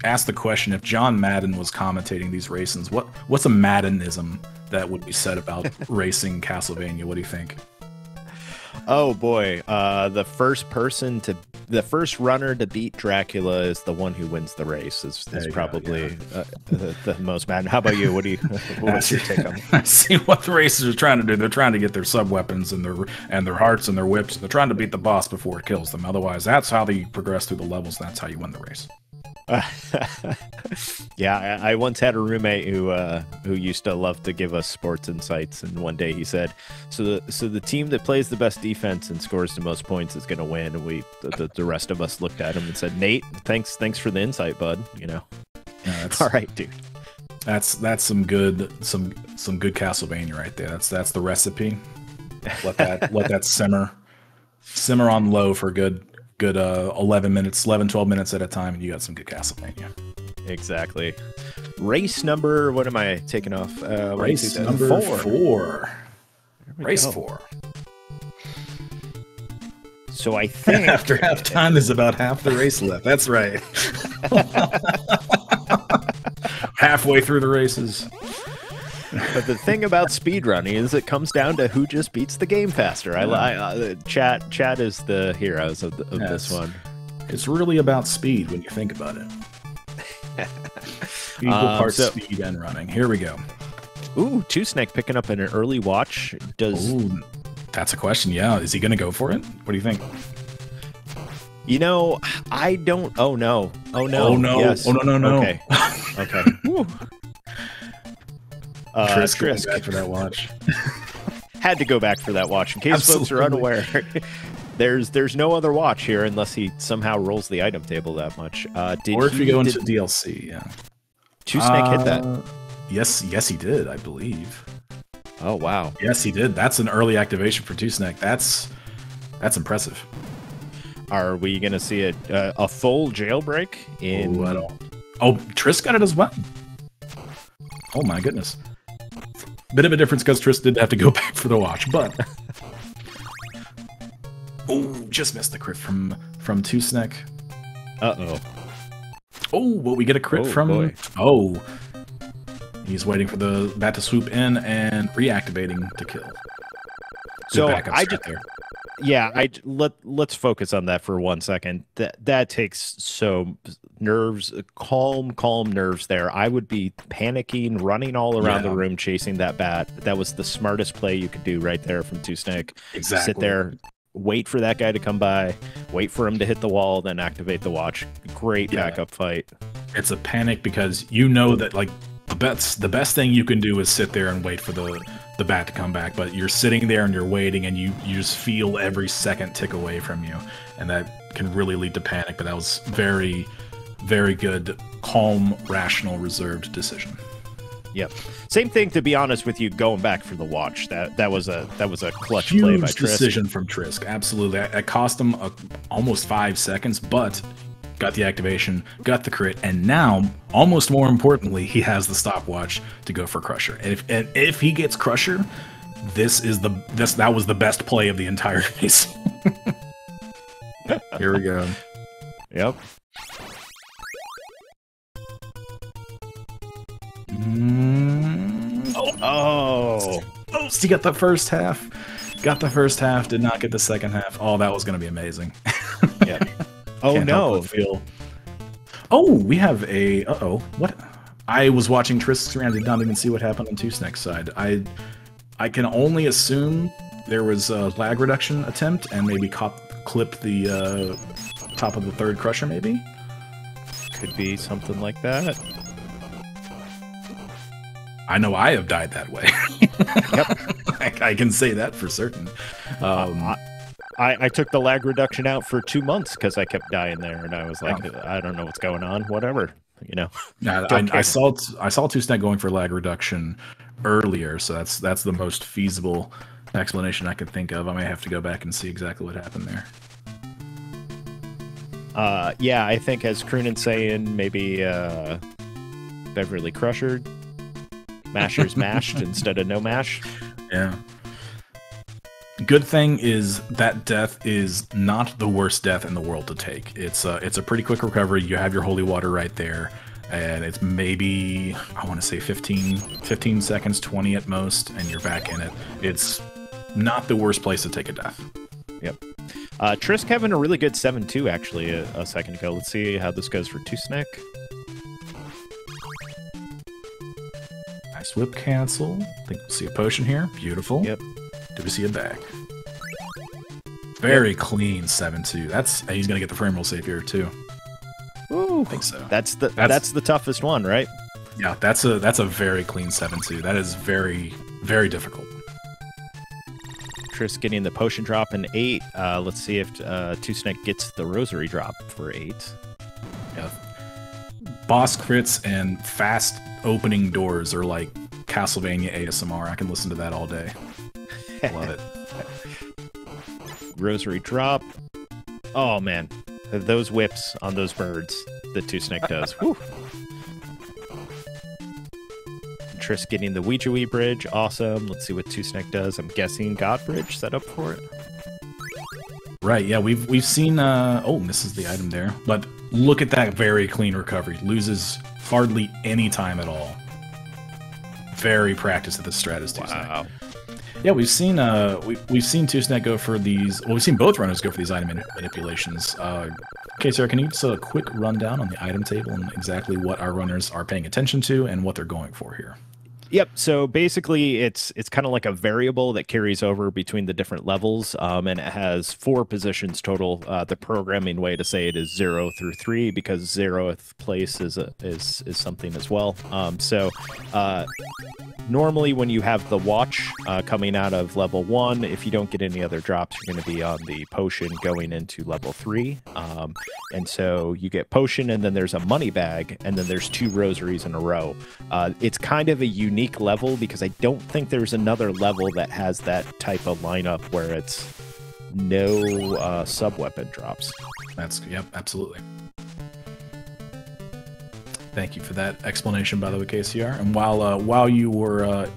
A: asked the question, if John Madden was commentating these races, what's a Maddenism that would be said about racing Castlevania? What do you think?
B: Oh boy, the first runner to beat Dracula is the one who wins the race. Is probably the most mad. How about you? What's your take on it?
A: I see what the racers are trying to do. They're trying to get their sub weapons and their hearts and their whips. They're trying to beat the boss before it kills them. Otherwise, that's how they progress through the levels. That's how you win the race.
B: Yeah, I once had a roommate who used to love to give us sports insights, and one day he said, "So the team that plays the best defense and scores the most points is going to win." And the rest of us looked at him and said, "Nate, thanks for the insight, bud." You know, all right, dude.
A: That's some good Castlevania right there. That's the recipe. Let that simmer on low for good 11 minutes, 12 minutes at a time, and you got some good Castlevania.
B: Exactly. Race number, what am I taking off?
A: Race number 4. Race 4.
B: So I think
A: after half time, there's about half the race left. That's right. Halfway through the races.
B: But the thing about speedrunning is it comes down to who just beats the game faster. Chat is the heroes of this one.
A: It's really about speed when you think about it. Equal parts speed and running. Here we go.
B: Ooh, tr1sklion picking up an early watch.
A: Ooh, that's a question. Yeah, is he going to go for it? What do you think?
B: You know, I don't. Oh no! Oh no!
A: Oh no!
B: Yes.
A: Oh no!
B: Okay. Okay.
A: Trisk back for that watch.
B: Had to go back for that watch. In case folks are unaware, there's no other watch here unless he somehow rolls the item table that much.
A: Or if you go into DLC, yeah.
B: tr1sklion hit that.
A: Yes, he did, I believe.
B: Oh wow.
A: Yes, he did. That's an early activation for tr1sklion. That's impressive.
B: Are we gonna see a full jailbreak in?
A: Oh, Trisk got it as well. Oh my goodness. Bit of a difference because Trisk did have to go back for the watch, but oh, just missed the crit from tr1sklion.
B: Uh-oh.
A: Oh, will we get a crit from?
B: Boy.
A: Oh, he's waiting for the bat to swoop in and reactivating to kill.
B: So let's focus on that for 1 second. That takes nerves, calm nerves there. I would be panicking, running all around the room, chasing that bat. That was the smartest play you could do right there from tr1sklion.
A: Exactly.
B: Sit there, wait for that guy to come by, wait for him to hit the wall, then activate the watch. Great backup fight.
A: It's a panic because you know that like the best thing you can do is sit there and wait for the bat to come back, but you're sitting there and you're waiting and you just feel every second tick away from you, and that can really lead to panic. But that was very, very good, calm, rational, reserved decision.
B: Yep. Same thing, to be honest with you, going back for the watch. That was a clutch
A: Huge
B: play by tr1sklion.
A: Decision from tr1sklion. Absolutely. It cost him almost 5 seconds, but got the activation, got the crit, and now, almost more importantly, he has the stopwatch to go for Crusher. And if he gets Crusher, that was the best play of the entire race. Here we go.
B: Yep.
A: Oh, he got the first half. Got the first half, did not get the second half. Oh, that was going to be amazing.
B: Yeah. Oh no!
A: Oh, we have a. What? I was watching tr1sklion screen. I did not even see what happened on tr1sklion side. I can only assume there was a lag reduction attempt and maybe clip the top of the third Crusher. Maybe
B: could be something like that.
A: I know I have died that way. Yep, I can say that for certain.
B: I took the lag reduction out for 2 months because I kept dying there, and I was like, I don't know what's going on. Whatever, you know.
A: I saw tr1sklion going for lag reduction earlier, so that's the most feasible explanation I could think of. I may have to go back and see exactly what happened there.
B: Yeah, I think as Croonin saying, maybe Beverly Crusher, Masher's mashed instead of no mash.
A: Yeah. Good thing is that death is not the worst death in the world to take. It's a pretty quick recovery. You have your holy water right there, and it's maybe, I want to say 15 seconds, 20 at most, and you're back in it. It's not the worst place to take a death.
B: Yep. Trisk having a really good 7-2 actually a second ago. Let's see how this goes for tr1sklion.
A: Nice whip cancel. I think we'll see a potion here. Beautiful.
B: Yep.
A: Do we see a bag? Very clean 7-2. He's gonna get the frame roll save here too.
B: Ooh,
A: I think so.
B: That's the toughest one, right?
A: Yeah, that's a very clean 7-2. That is very, very difficult.
B: Trisk getting the potion drop in 8. Let's see if tr1sklion gets the rosary drop for 8.
A: Yeah. Boss crits and fast opening doors are like Castlevania ASMR. I can listen to that all day. Love it.
B: Rosary drop. Oh man, those whips on those birds that tr1sklion does. Whew. Trisk getting the Ouija bridge. Awesome. Let's see what tr1sklion does. I'm guessing God bridge set up for it.
A: Right, yeah, we've seen oh, misses the item there. But look at that very clean recovery. Loses hardly any time at all. Very practiced at this strat as tr1sklion.
B: Wow.
A: Yeah, we've seen tr1sklion go for these. Well, we've seen both runners go for these item manipulations. Okay, Sarah, can you give us a quick rundown on the item table and exactly what our runners are paying attention to and what they're going for here?
B: Yep. So basically, it's kind of like a variable that carries over between the different levels, and it has 4 positions total. The programming way to say it is 0 through 3 because 0th place is something as well. Normally, when you have the watch coming out of level 1, if you don't get any other drops, you're going to be on the potion going into level 3. And so you get potion, and then there's a money bag, and then there's 2 rosaries in a row. It's kind of a unique level because I don't think there's another level that has that type of lineup where it's no sub-weapon drops.
A: Yep, absolutely. Thank you for that explanation, by the way, KCR. And while you were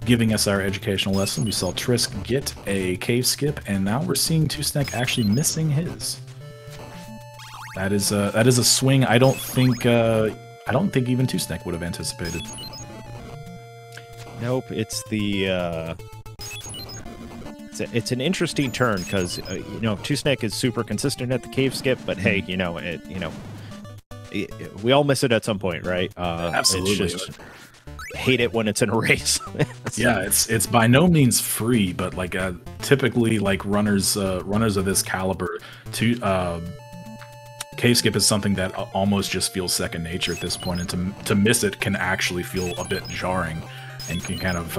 A: giving us our educational lesson, we saw tr1sklion get a cave skip, and now we're seeing tr1sklion actually missing his. That is a swing I don't think even tr1sklion would have anticipated.
B: Nope, it's the it's an interesting turn because tr1sklion is super consistent at the cave skip, but hey, we all miss it at some point, right?
A: Absolutely.
B: It's just hate it when it's in a race.
A: Yeah, it's by no means free, but like typically like runners of this caliber, cave skip is something that almost just feels second nature at this point, and to miss it can actually feel a bit jarring and can kind of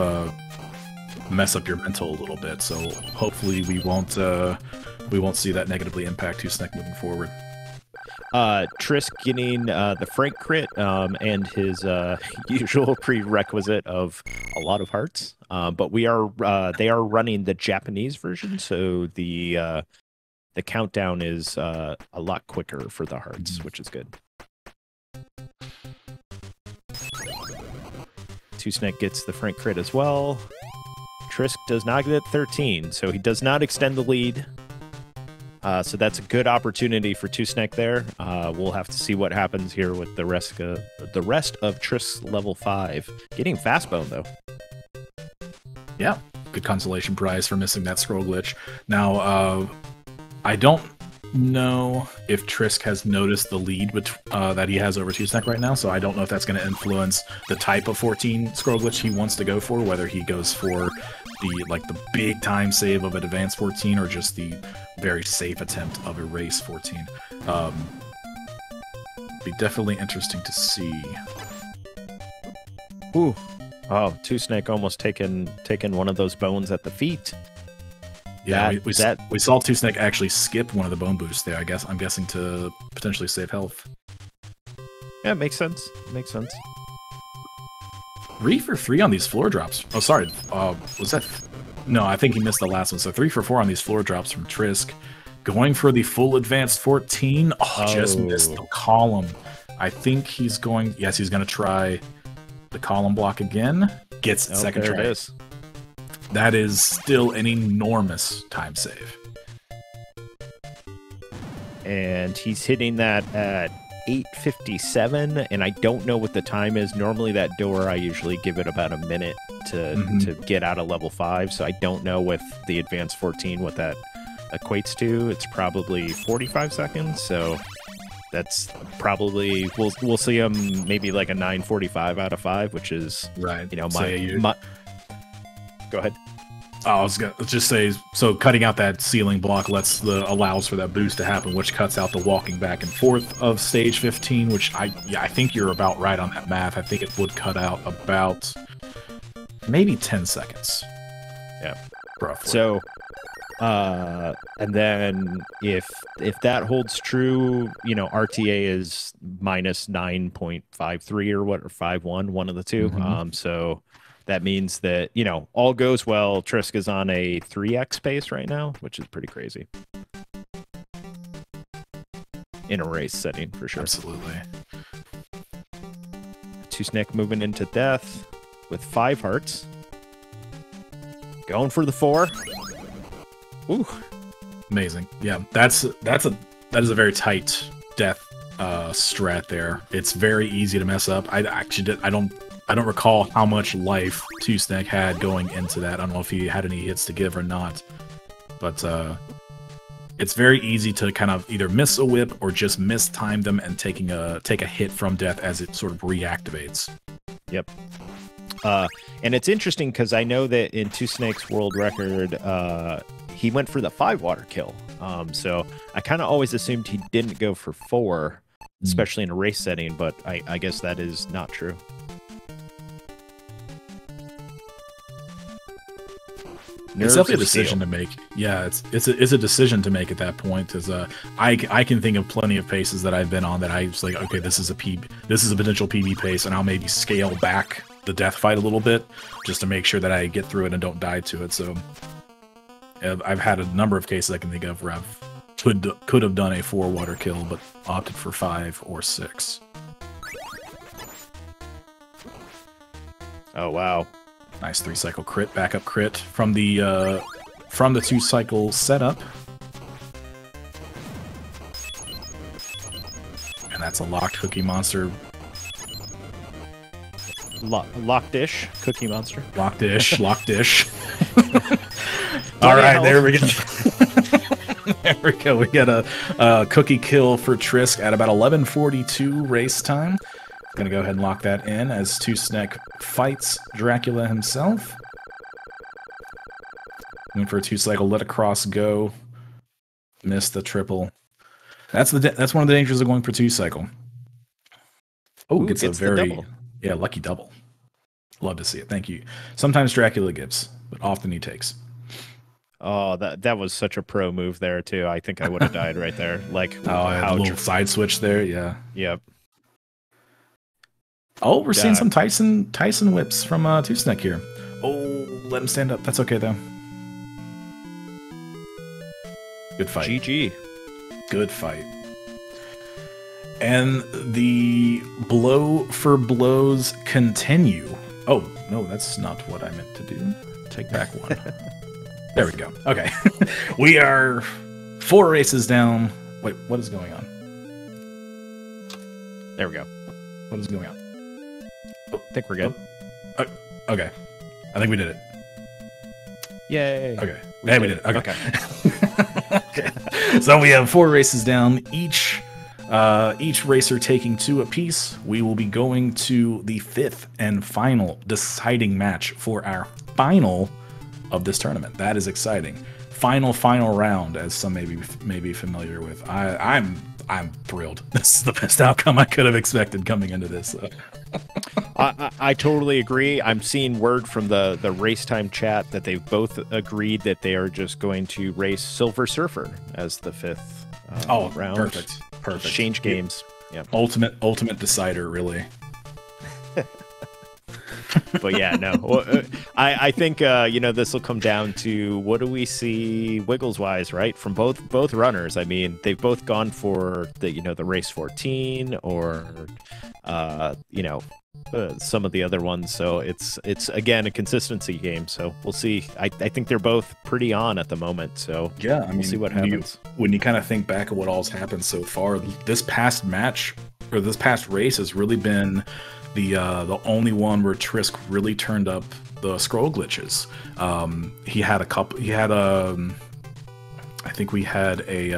A: mess up your mental a little bit. So hopefully we won't see that negatively impact tr1sklion moving forward.
B: tr1sklion getting the Frank crit and his usual prerequisite of a lot of hearts. But they are running the Japanese version, so the countdown is a lot quicker for the hearts, which is good. tr1sklion gets the Frank crit as well. tr1sklion does not get 13, so he does not extend the lead. So that's a good opportunity for tr1sklion there. We'll have to see what happens here with the rest of tr1sk's level 5. Getting fastbone though.
A: Yeah, good consolation prize for missing that scroll glitch. Now, I don't know if tr1sk has noticed the lead that he has over tr1sklion right now, so I don't know if that's going to influence the type of 14 scroll glitch he wants to go for, whether he goes for the big time save of an advanced 14 or just the very safe attempt of a race 14. Be definitely interesting to see.
B: Ooh. Oh, tr1sklion almost taken one of those bones at the feet.
A: Yeah, we saw tr1sklion actually skip one of the bone boosts there. I'm guessing to potentially save health.
B: Yeah, makes sense. Makes sense.
A: 3 for 3 on these floor drops. Oh, sorry. Was that? No, I think he missed the last one. So 3 for 4 on these floor drops from Trisk. Going for the full advanced 14. Oh, just missed the column. I think he's going. Yes, he's going to try the column block again. Gets second try.
B: There it is.
A: That is still an enormous time save.
B: And he's hitting that at 8:57, and I don't know what the time is. Normally that door, I usually give it about a minute to get out of level 5, so I don't know with the advanced 14 what that equates to. It's probably 45 seconds, so that's probably, we'll see him maybe like a 9:45 out of 5, which is,
A: right.
B: You know, my Go ahead.
A: I was gonna just say, so cutting out that ceiling block allows for that boost to happen, which cuts out the walking back and forth of stage 15, which I think you're about right on that math. I think it would cut out about maybe 10 seconds.
B: Yeah,
A: roughly.
B: So, and then if that holds true, you know, RTA is minus 9.53 or 5.1, one of the two. So that means that, you know, all goes well. Trisk is on a 3x pace right now, which is pretty crazy. In a race setting, for sure.
A: Absolutely.
B: tr1sklion moving into death with 5 hearts. Going for the 4. Ooh.
A: Amazing. Yeah, that is a very tight death strat there. It's very easy to mess up. I don't recall how much life tr1sklion had going into that. I don't know if he had any hits to give or not. But it's very easy to kind of either miss a whip or just mistime them and take a hit from death as it sort of reactivates.
B: Yep. And it's interesting because I know that in tr1skli's world record, he went for the 5 water kill. So I kind of always assumed he didn't go for 4, especially in a race setting, but I guess that is not true.
A: It's definitely a decision to make. Yeah, it's a decision to make at that point. As I can think of plenty of paces that I've been on that I was like, okay, this is a potential PB pace, and I'll maybe scale back the death fight a little bit just to make sure that I get through it and don't die to it. So I've had a number of cases I can think of where I've could have done a 4 water kill, but opted for 5 or 6.
B: Oh wow.
A: Nice 3-cycle crit, backup crit from the 2-cycle setup. And that's a locked Cookie Monster.
B: Locked-ish Cookie Monster.
A: Locked-ish. All right, there we go. There we go. We got a cookie kill for Trisk at about 11:42 race time. Gonna go ahead and lock that in as tr1sklion fights Dracula himself. Going for a 2-cycle, let across go. Miss the triple. That's one of the dangers of going for 2-cycle. Oh, gets a very lucky double. Love to see it. Thank you. Sometimes Dracula gives, but often he takes.
B: Oh, that was such a pro move there too. I think I would have died right there. Like
A: a little side switch there. Yeah.
B: Yep.
A: Oh, we're seeing some Tyson whips from tr1sklion here. Oh, let him stand up. That's okay, though. Good fight.
B: GG.
A: Good fight. And the blow for blows continue. Oh, no, that's not what I meant to do. Take back one. There we go. Okay. We are 4 races down. Wait, what is going on?
B: There we go.
A: What is going on?
B: I think we're good.
A: Okay. I think we did it.
B: Yay.
A: Okay. We did it. Okay. Okay. So we have 4 races down, each racer taking 2 apiece. We will be going to the 5th and final deciding match for our final of this tournament. That is exciting. Final round, as some may be familiar with. I'm thrilled. This is the best outcome I could have expected coming into this.
B: I totally agree. I'm seeing word from the race time chat that they've both agreed that they are just going to race Silver Surfer as the 5th round.
A: Perfect.
B: Change games. Yeah.
A: Ultimate decider, really.
B: But yeah, no. I think this will come down to what do we see wiggles wise, right? From both runners. I mean, they've both gone for the race 14 or some of the other ones. So it's again a consistency game. So we'll see. I think they're both pretty on at the moment. So
A: yeah,
B: we'll see what happens.
A: When you kind of think back of what all's happened so far, this past match or this past race has really been the only one where Trisk really turned up the scroll glitches. He had a couple. He had I think we had a.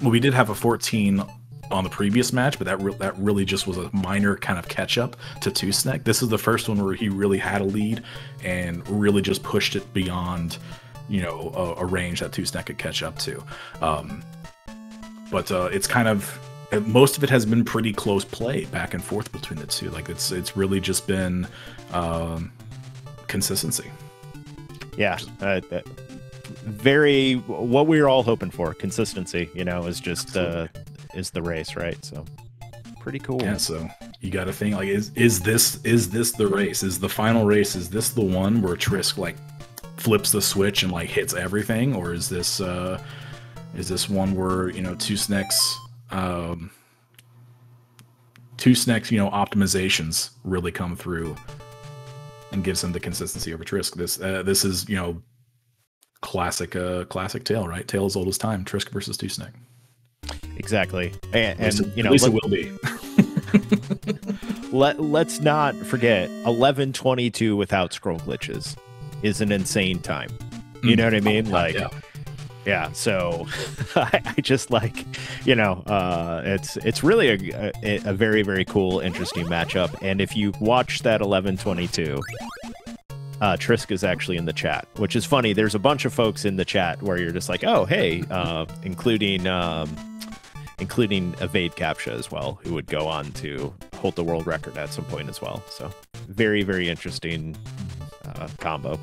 A: Well, we did have a 14 on the previous match, but that really just was a minor kind of catch up to tr1sklion. This is the first one where he really had a lead and really just pushed it beyond, a range that tr1sklion could catch up to. But it's kind of. Most of it has been pretty close play back and forth between the two. Like it's really just been consistency.
B: Yeah, very what we were all hoping for. Consistency, is just is the race, right? So pretty cool.
A: Yeah. So you got to think like, is this the race? Is the final race? Is this the one where Trisk like flips the switch and like hits everything, or is this one where tr1sklin's optimizations really come through and gives them the consistency over Trisk. This is classic tale, right? Tale as old as time. Trisk versus tr1sklion.
B: Exactly, and
A: at least it will be.
B: Let's not forget 11:22 without scroll glitches is an insane time. You know what I mean? Yeah, so I just like, it's really a very, very cool, interesting matchup. And if you watch that 11:22, Trisk is actually in the chat, which is funny. There's a bunch of folks in the chat where you're just like, oh, hey, including Evade Captcha as well, who would go on to hold the world record at some point as well. So very, very interesting combo.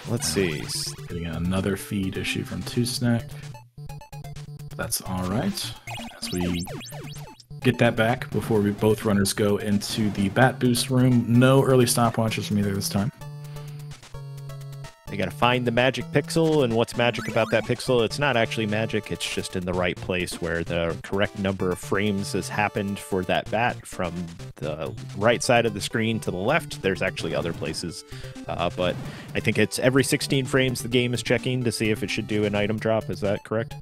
B: Let's see.
A: Getting another feed issue from tr1sklion. That's all right. As we get that back before both runners go into the bat boost room. No early stopwatches from either this time.
B: You gotta find the magic pixel, and what's magic about that pixel? It's not actually magic, it's just in the right place where the correct number of frames has happened for that bat from the right side of the screen to the left. There's actually other places, but I think it's every 16 frames the game is checking to see if it should do an item drop. Is that correct?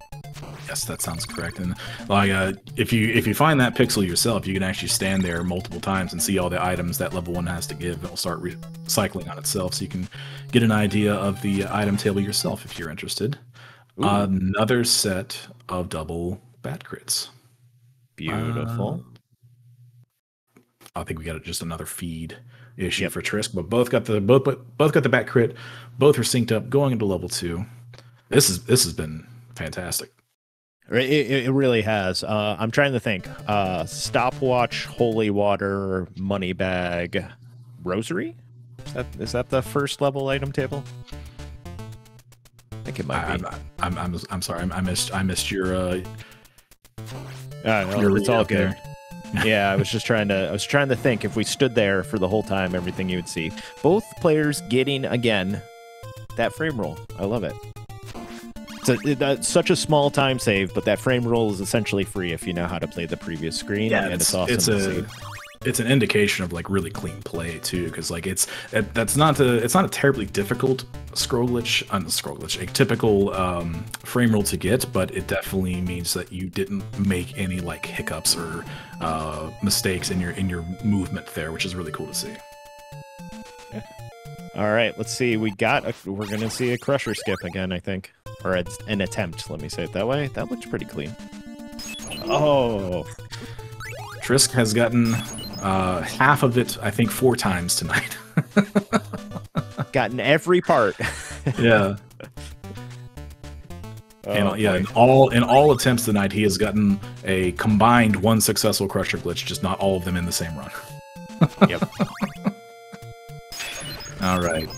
A: Yes, that sounds correct. And like, if you find that pixel yourself, you can actually stand there multiple times and see all the items that level 1 has to give. It'll start recycling on itself, so you can get an idea of the item table yourself if you're interested. Another set of double bat crits.
B: Beautiful.
A: I think we got just another feed issue for tr1sklion, but both got the bat crit. Both are synced up going into level 2. This has been fantastic.
B: It really has. I'm trying to think. Stopwatch, Holy Water, Money Bag, Rosary? Is that the first level item table? I think it might be.
A: I'm sorry. I missed your.
B: No, it's all good. Yeah, I was trying to think if we stood there for the whole time, everything you would see. Both players getting again that frame roll. I love it. It's such a small time save, but that frame roll is essentially free if you know how to play the previous screen.
A: Yeah,
B: and it's awesome to see.
A: It's an indication of like really clean play too, because like it's not a terribly difficult a typical frame roll to get, but it definitely means that you didn't make any like hiccups or mistakes in your movement there, which is really cool to see.
B: Yeah. All right, let's see. We're gonna see a crusher skip again, I think. Or an attempt, let me say it that way. That looks pretty clean. Oh.
A: tr1sklion has gotten half of it, I think, 4 times tonight.
B: Gotten every part.
A: Yeah. In all attempts tonight, he has gotten a combined 1 successful crusher glitch, just not all of them in the same run.
B: Yep.
A: All right.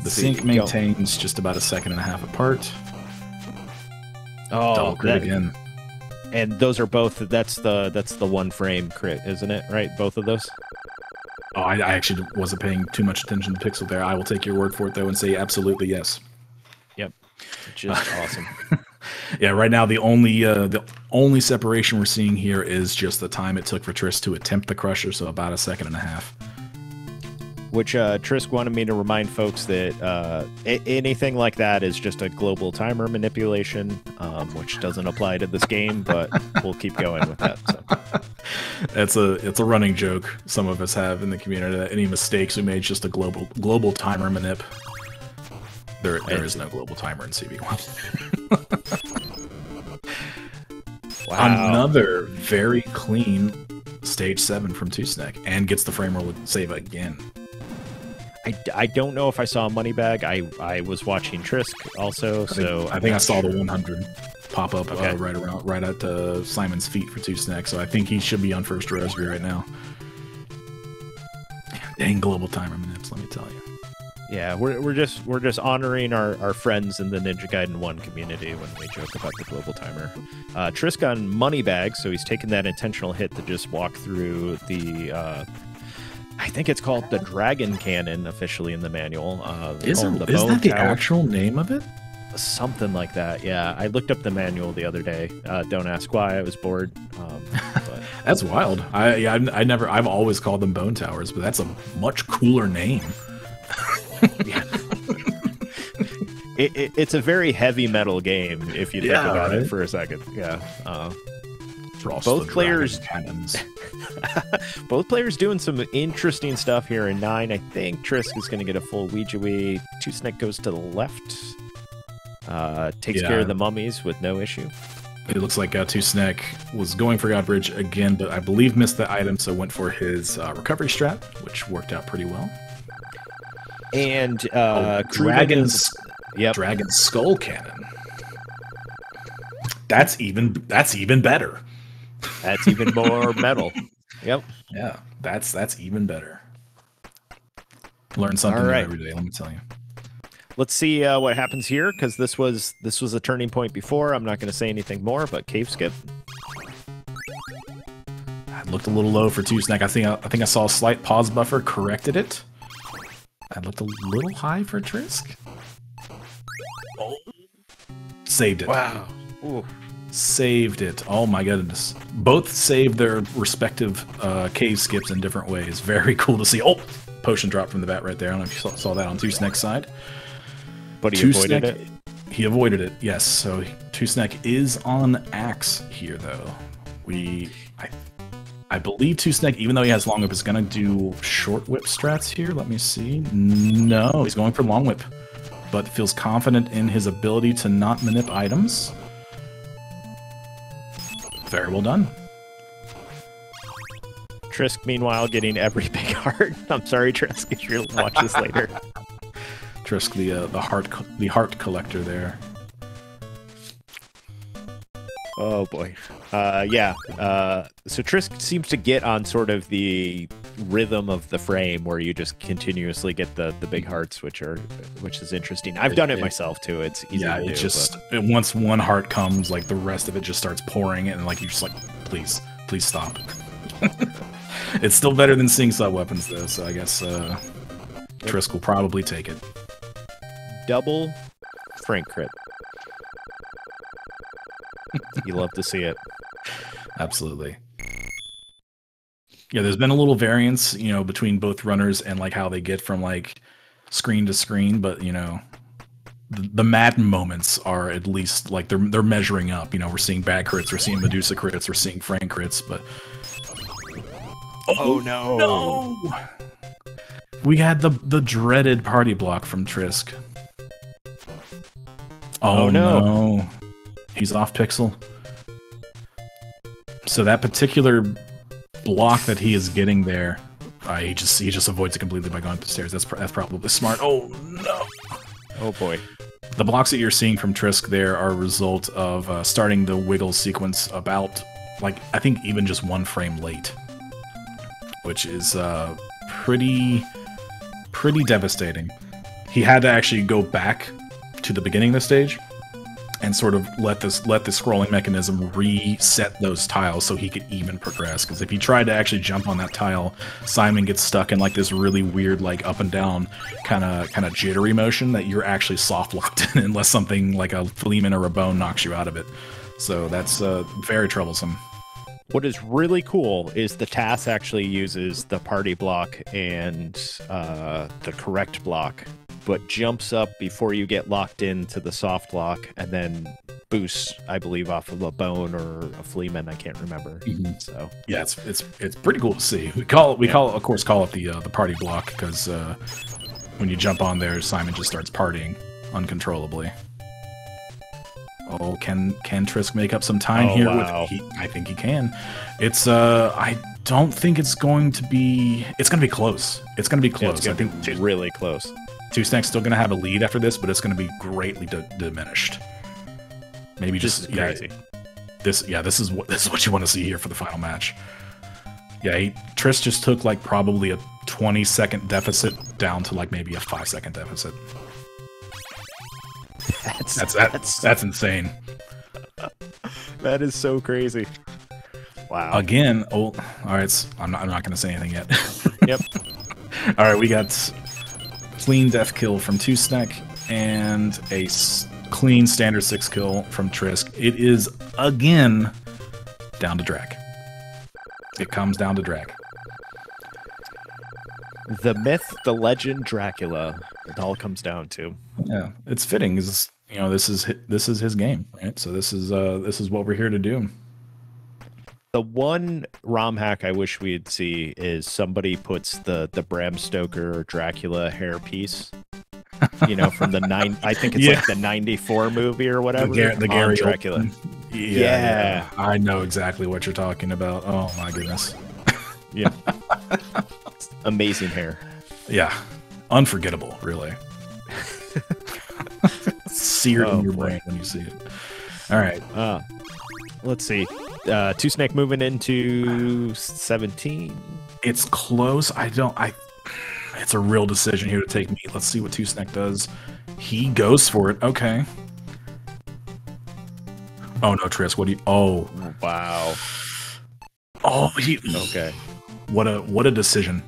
A: The sync maintains just about 1.5 seconds apart.
B: Oh,
A: double crit again.
B: And those are both. That's the one frame crit, isn't it? Right, both of those.
A: Oh, I actually wasn't paying too much attention to Pixel there. I will take your word for it though and say absolutely yes.
B: Yep, just awesome.
A: Yeah, right now the only separation we're seeing here is just the time it took for Trisk to attempt the Crusher, so about 1.5 seconds.
B: Which Trisk wanted me to remind folks that anything like that is just a global timer manipulation, which doesn't apply to this game, but we'll keep going with that. So.
A: It's a running joke some of us have in the community that any mistakes we made just a global timer manip. There is no global timer in CB1.
B: Wow.
A: Another very clean stage 7 from tr1sklion and gets the frame roll save again.
B: I don't know if I saw a money bag. I was watching Trisk also,
A: I think I saw the 100 pop up
B: okay.
A: right at Simon's feet for tr1sklion, so I think he should be on first rosary right now. Dang global timer minutes, let me tell you.
B: Yeah, we're just honoring our friends in the Ninja Gaiden 1 community when we joke about the global timer. Trisk on money bag, so he's taken that intentional hit to just walk through the. I think it's called the Dragon Cannon officially in the manual.
A: Is that the actual name of it?
B: Something like that, yeah. I looked up the manual the other day. Don't ask why, I was bored. But...
A: That's wild. I've always called them Bone Towers, but that's a much cooler name.
B: Yeah. It's a very heavy metal game if you think about it for a second. Yeah. Both players both players doing some interesting stuff here in 9. I think Trisk is going to get a full Ouija. tr1sklion goes to the left. Takes care of the mummies with no issue.
A: It looks like tr1sklion was going for God Bridge again, but I believe missed the item, so went for his recovery strat, which worked out pretty well.
B: And
A: Dragon Skull Cannon. That's even better.
B: That's even more metal. Yep.
A: Yeah, that's even better. Learn something new every day, let me tell you.
B: Let's see what happens here, because this was a turning point before. I'm not going to say anything more, but cave skip.
A: I looked a little low for tr1sklion. I think I saw a slight pause buffer, corrected it. I looked a little high for tr1sklion. Oh, saved it.
B: Wow. Ooh.
A: Saved it. Oh my goodness. Both saved their respective cave skips in different ways. Very cool to see. Oh, potion drop from the bat right there. I don't know if you saw that on tr1sklion side.
B: But he avoided it?
A: He avoided it, yes. So tr1sklion is on axe here, though. I believe tr1sklion, even though he has long whip, is going to do short whip strats here. Let me see. No, he's going for long whip, but feels confident in his ability to not manip items. Very well done.
B: Trisk, meanwhile, getting every big heart. I'm sorry, Trisk, if you'll watch this later.
A: Trisk, the heart collector there.
B: Oh boy. Yeah. So Trisk seems to get on sort of the rhythm of the frame where you just continuously get the big hearts, which is interesting. I've done it myself too. It's easy to do.
A: Once one heart comes, like the rest of it just starts pouring, and like you're just like, please stop. It's still better than seeing sub weapons though, so I guess Trisk will probably take it.
B: Double Frank crit. You love to see it.
A: Absolutely. Yeah, there's been a little variance, between both runners and like how they get from like screen to screen, but the Madden moments are at least like they're measuring up. We're seeing bad crits, we're seeing Medusa crits, we're seeing Frank crits, but
B: oh no!
A: We had the dreaded party block from Trisk. Oh no! He's off pixel. So that particular block that he is getting there, he just avoids it completely by going up the stairs. That's probably smart. Oh no!
B: Oh boy!
A: The blocks that you're seeing from Trisk there are a result of starting the wiggle sequence about, like, I think even just 1 frame late, which is pretty devastating. He had to actually go back to the beginning of the stage and sort of let the scrolling mechanism reset those tiles so he could even progress. Because if he tried to actually jump on that tile, Simon gets stuck in like this really weird like up and down kind of jittery motion that you're actually soft locked in unless something like a Fleeman or a Bone knocks you out of it. So that's very troublesome.
B: What is really cool is the TAS actually uses the party block and the correct block, but jumps up before you get locked into the soft lock, and then boosts, I believe, off of a Bone or a Fleeman. I can't remember. So
A: yeah, it's pretty cool to see. We call it, of course, the party block because when you jump on there, Simon just starts partying uncontrollably. Oh, can Trisk make up some time here?
B: Wow.
A: I think he can. It's I don't think it's going to be. It's going to be close. It's going to be close.
B: Yeah,
A: I think
B: really close.
A: Two Snack's still going to have a lead after this, but it's going to be greatly diminished. Maybe just
B: crazy.
A: This is what you want to see here for the final match. Yeah, Trisk just took like probably a 20-second deficit down to like maybe a 5-second deficit. That's insane.
B: That is so crazy. Wow.
A: Again, all right. I'm not going to say anything yet.
B: Yep.
A: All right, we got clean death kill from Two Snack and a clean standard 6 kill from Trisk. It is again down to drag. It comes down to drag.
B: The myth, the legend, Dracula. It all comes down to.
A: Yeah, it's fitting. This is his game, right? So this is what we're here to do.
B: The one ROM hack I wish we'd see is somebody puts the Bram Stoker Dracula hairpiece, from the I think it's like the '94 movie or whatever.
A: The Gary
B: Dracula.
A: Yeah, I know exactly what you're talking about. Oh my goodness.
B: Yeah. Amazing hair.
A: Yeah. Unforgettable, really. Seared in your brain when you see it. All right.
B: Let's see. Two Snake moving into 17.
A: It's close. It's a real decision here to take me. Let's see what Two Snake does. He goes for it. Okay. Oh no, Trisk. What do you? Oh.
B: Wow.
A: Oh,
B: okay.
A: What a decision.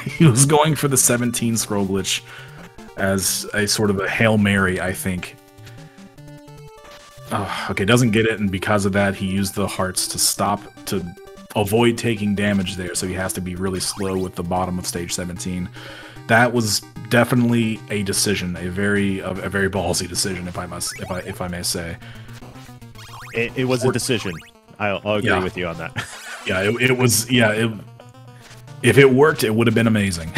A: He was going for the 17 scroll glitch as a sort of a Hail Mary, I think. Oh, okay, doesn't get it, and because of that, he used the hearts to avoid taking damage there, so he has to be really slow with the bottom of stage 17. That was definitely a decision, a very ballsy decision, if I may say.
B: It was a decision. I'll agree with you on that.
A: Yeah, it was. Yeah, if it worked, it would have been amazing.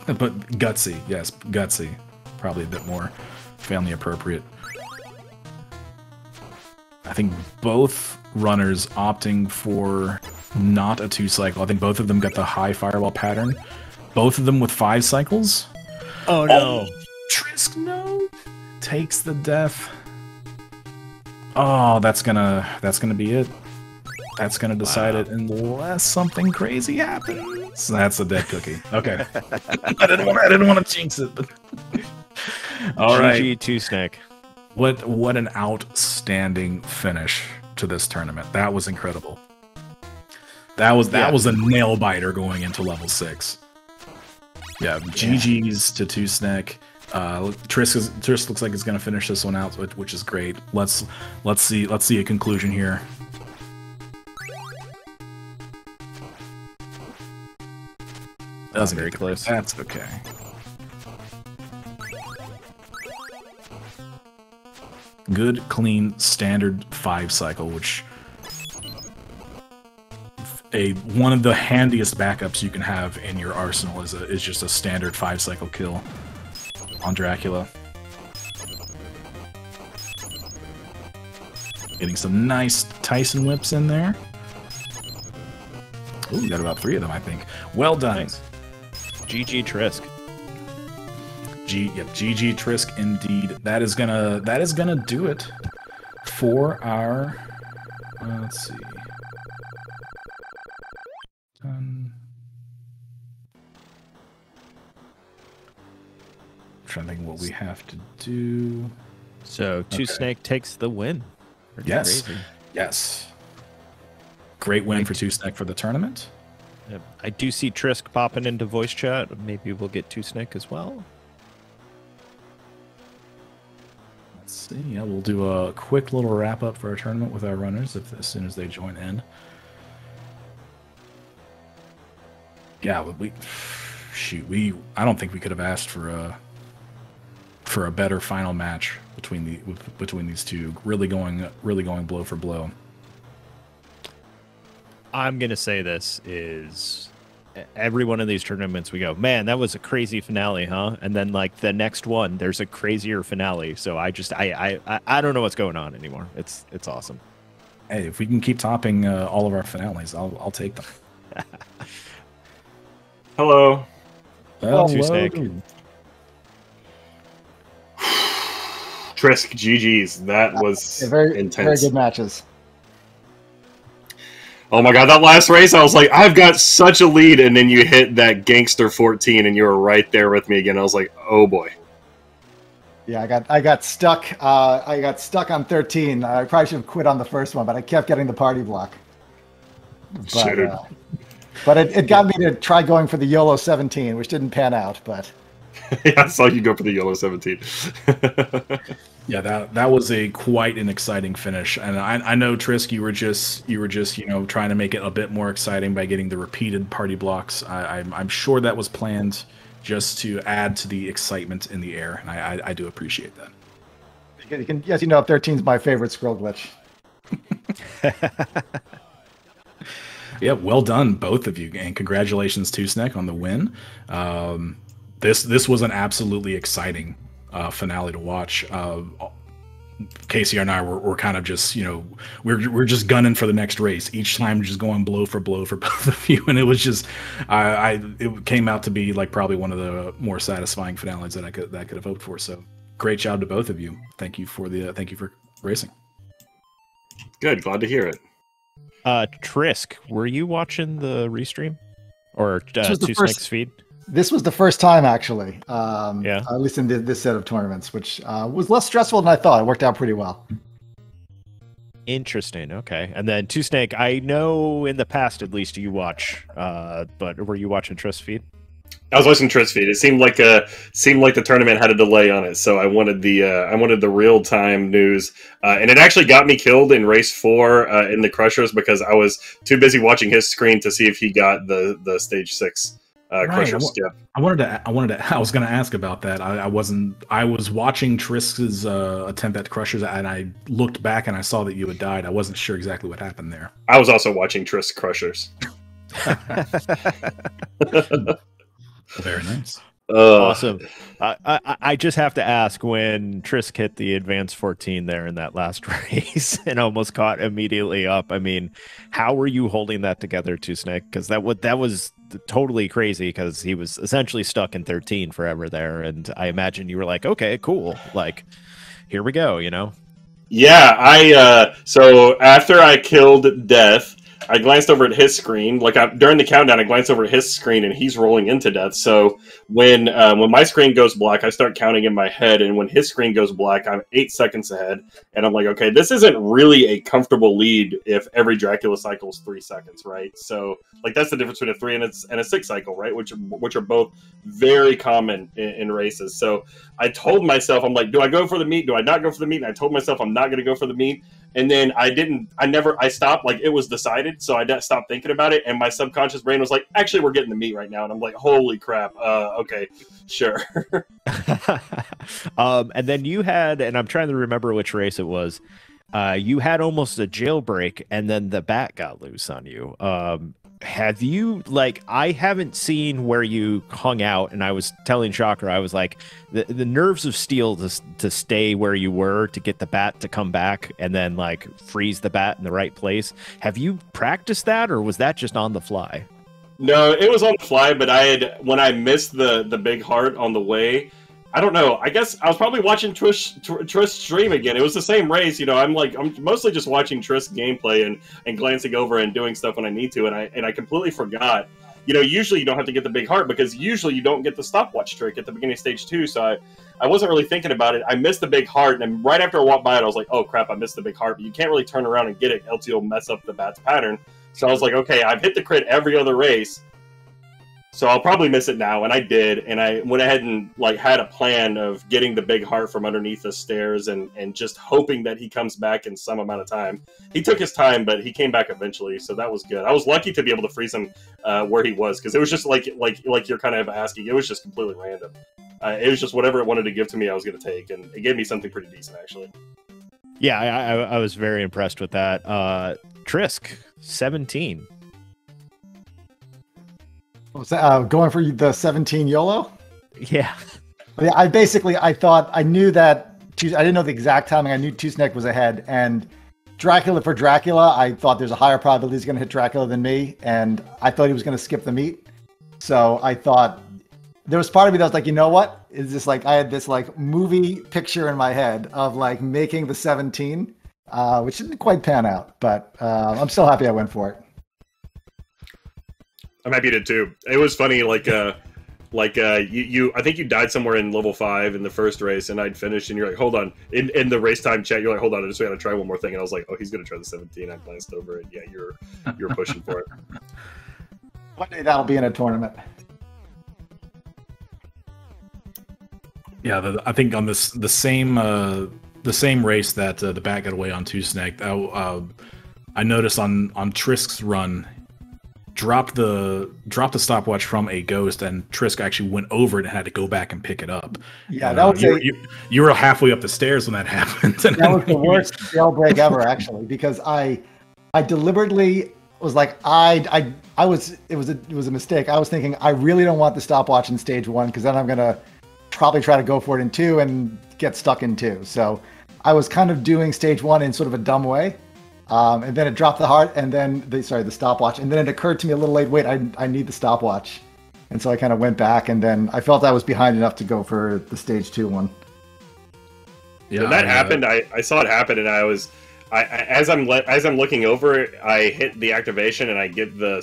A: But gutsy, yes, gutsy. Probably a bit more family appropriate. I think both runners opting for not a 2-cycle. I think both of them got the high fireball pattern. Both of them with 5 cycles.
B: Oh no.
A: Trisk, no. Takes the death. Oh, that's gonna be it. That's gonna decide it unless something crazy happens. That's a dead cookie. Okay. I didn't want to jinx it, but all right.
B: GG Two Snake.
A: What an outstanding finish to this tournament. That was incredible. That was a nail biter going into level 6. Yeah, GG's to Two Snake. Trisk looks like it's gonna finish this one out, which is great. Let's see a conclusion here.
B: That's very close.
A: That's okay. Good, clean, standard 5-cycle, which one of the handiest backups you can have in your arsenal is just a standard 5-cycle kill on Dracula. Getting some nice Tyson whips in there. Ooh, we got about 3 of them, I think. Well done.
B: Nice. GG Trisk.
A: GG Trisk indeed. That is gonna do it for our. Let's see. I'm trying to think what we have to do.
B: So Two Snake takes the win. Pretty
A: Yes.
B: crazy.
A: Yes. Great win for Two Snake for the tournament.
B: I do see Trisk popping into voice chat. Maybe we'll get Two Snake as well.
A: Let's see. Yeah, we'll do a quick little wrap up for our tournament with our runners as soon as they join in. Yeah, I don't think we could have asked for a better final match between these two. Really going blow for blow.
B: I'm gonna say this is every one of these tournaments we go, man, that was a crazy finale, huh? And then like the next one, there's a crazier finale. So I don't know what's going on anymore. It's awesome.
A: Hey, if we can keep topping all of our finales, I'll take them.
C: Hello.
B: Two Snake.
C: Trisk, GG's. That was
D: very
C: intense.
D: Very good matches.
C: Oh my god, that last race, I was like, I've got such a lead, and then you hit that Gangster 14, and you were right there with me again. I was like, oh boy.
D: Yeah, I got stuck. I got stuck on 13. I probably should have quit on the first one, but I kept getting the party block. But it got me to try going for the YOLO 17, which didn't pan out. But
C: yeah, I saw you go for the YOLO 17.
A: Yeah, that was quite an exciting finish, and I know Trisk, you were just trying to make it a bit more exciting by getting the repeated party blocks. I'm sure that was planned just to add to the excitement in the air, and I do appreciate that.
D: Yes, 13's my favorite scroll glitch.
A: Yeah, well done, both of you, and congratulations to Snake on the win. This was an absolutely exciting finale to watch. Casey and I were kind of just, we're just gunning for the next race each time, just going blow for blow for both of you, and it was just, it came out to be like probably one of the more satisfying finales that I could have hoped for. So great job to both of you. Thank you for racing.
C: Good, glad to hear it.
B: Trisk, were you watching the restream or Two Snake's feed?
D: This was the first time, actually.
B: Yeah.
D: At least in this set of tournaments, which was less stressful than I thought. It worked out pretty well.
B: Interesting. Okay. And then Two Snake, I know in the past at least you watch, but were you watching Trisk's feed?
C: I was watching Trisk feed. It seemed like the tournament had a delay on it, so I wanted the real time news, and it actually got me killed in race 4 in the Crushers because I was too busy watching his screen to see if he got the stage 6 Crusher skip.
A: I was going to ask about that. I was watching Trisk's attempt at Crushers, and I looked back and I saw that you had died. I wasn't sure exactly what happened there.
C: I was also watching Trisk Crushers.
A: Very nice.
B: Awesome. I just have to ask, when Trisk hit the advanced 14 there in that last race and almost caught immediately up, I mean, how were you holding that together, Two Snake? Because that was totally crazy, because he was essentially stuck in 13 forever there, and I imagine you were like, okay, cool, like, here we go,
C: Yeah, so after I killed Death, I glanced over at his screen. During the countdown, I glanced over at his screen, and he's rolling into death. So when my screen goes black, I start counting in my head, and when his screen goes black, I'm 8 seconds ahead. And I'm like, okay, this isn't really a comfortable lead if every Dracula cycle is 3 seconds, right? So that's the difference between a 3 and a 6 cycle, right? Which are both very common in races. So I told myself, I'm like, do I go for the meat? Do I not go for the meat? And I told myself I'm not going to go for the meat. And then I stopped, it was decided, so I stopped thinking about it, and my subconscious brain was like, actually, we're getting the meat right now, and I'm like, holy crap, okay, sure.
B: And then you had, and I'm trying to remember which race it was, you had almost a jailbreak, and then the bat got loose on you. Have you, I haven't seen where you hung out, and I was telling Shocker, I was like, the nerves of steel to stay where you were, to get the bat to come back, and then, freeze the bat in the right place. Have you practiced that, or was that just on the fly?
C: No, it was on the fly, but when I missed the big heart on the way, I don't know. I guess I was probably watching Trisk stream again. It was the same race, I'm mostly just watching Trisk gameplay and glancing over and doing stuff when I need to, and I completely forgot you know, usually you don't have to get the big heart because usually you don't get the stopwatch trick at the beginning of stage 2. So I wasn't really thinking about it. I missed the big heart, and right after I walked by it, I was like, oh crap, I missed the big heart. But you can't really turn around and get it, else you'll mess up the bat's pattern. So I was like, okay, I've hit the crit every other race, so I'll probably miss it now. And I did, and I went ahead and like had a plan of getting the big heart from underneath the stairs and just hoping that he comes back in some amount of time. He took his time, but he came back eventually, so that was good. I was lucky to be able to freeze him where he was, because it was just like you're kind of asking. It was just completely random. It was just whatever it wanted to give to me, I was going to take, and it gave me something pretty decent, actually.
B: Yeah, I was very impressed with that. Trisk, 17.
D: Was that, going for the 17 YOLO?
B: Yeah.
D: Yeah, I knew that, I didn't know the exact timing. I knew tr1sklion was ahead, and Dracula for Dracula, I thought there's a higher probability he's going to hit Dracula than me, and I thought he was going to skip the meat. So I thought, there was part of me that was like, you know what? Is this like, I had this like movie picture in my head of like making the 17, which didn't quite pan out, but I'm still happy I went for it.
C: I'm happy to too. It was funny, I think you died somewhere in level 5 in the first race, and I'd finished, and you're like, hold on. In the race time chat, you're like, hold on, I just gotta try one more thing, and I was like, oh, he's gonna try the 17. I glanced over it. Yeah, you're pushing for it.
D: One day that'll be in a tournament.
A: Yeah, I think on the same race that the bat got away on tr1sklion, I noticed on Trisk's run, dropped the stopwatch from a ghost, and tr1sk actually went over it and had to go back and pick it up.
D: Yeah, that was
A: you were halfway up the stairs when that happened.
D: That was the worst jailbreak ever, actually, because I deliberately was like, it was a mistake. I was thinking I really don't want the stopwatch in stage 1, because then I'm gonna probably try to go for it in 2 and get stuck in 2. So I was kind of doing stage 1 in sort of a dumb way. And then it dropped the heart, and then the stopwatch, and then it occurred to me a little late, wait, I need the stopwatch. And so I kind of went back, and then I felt I was behind enough to go for the stage 2 one.
C: Yeah, when that happened, I saw it happen, and as I'm looking over it, I hit the activation, and I get the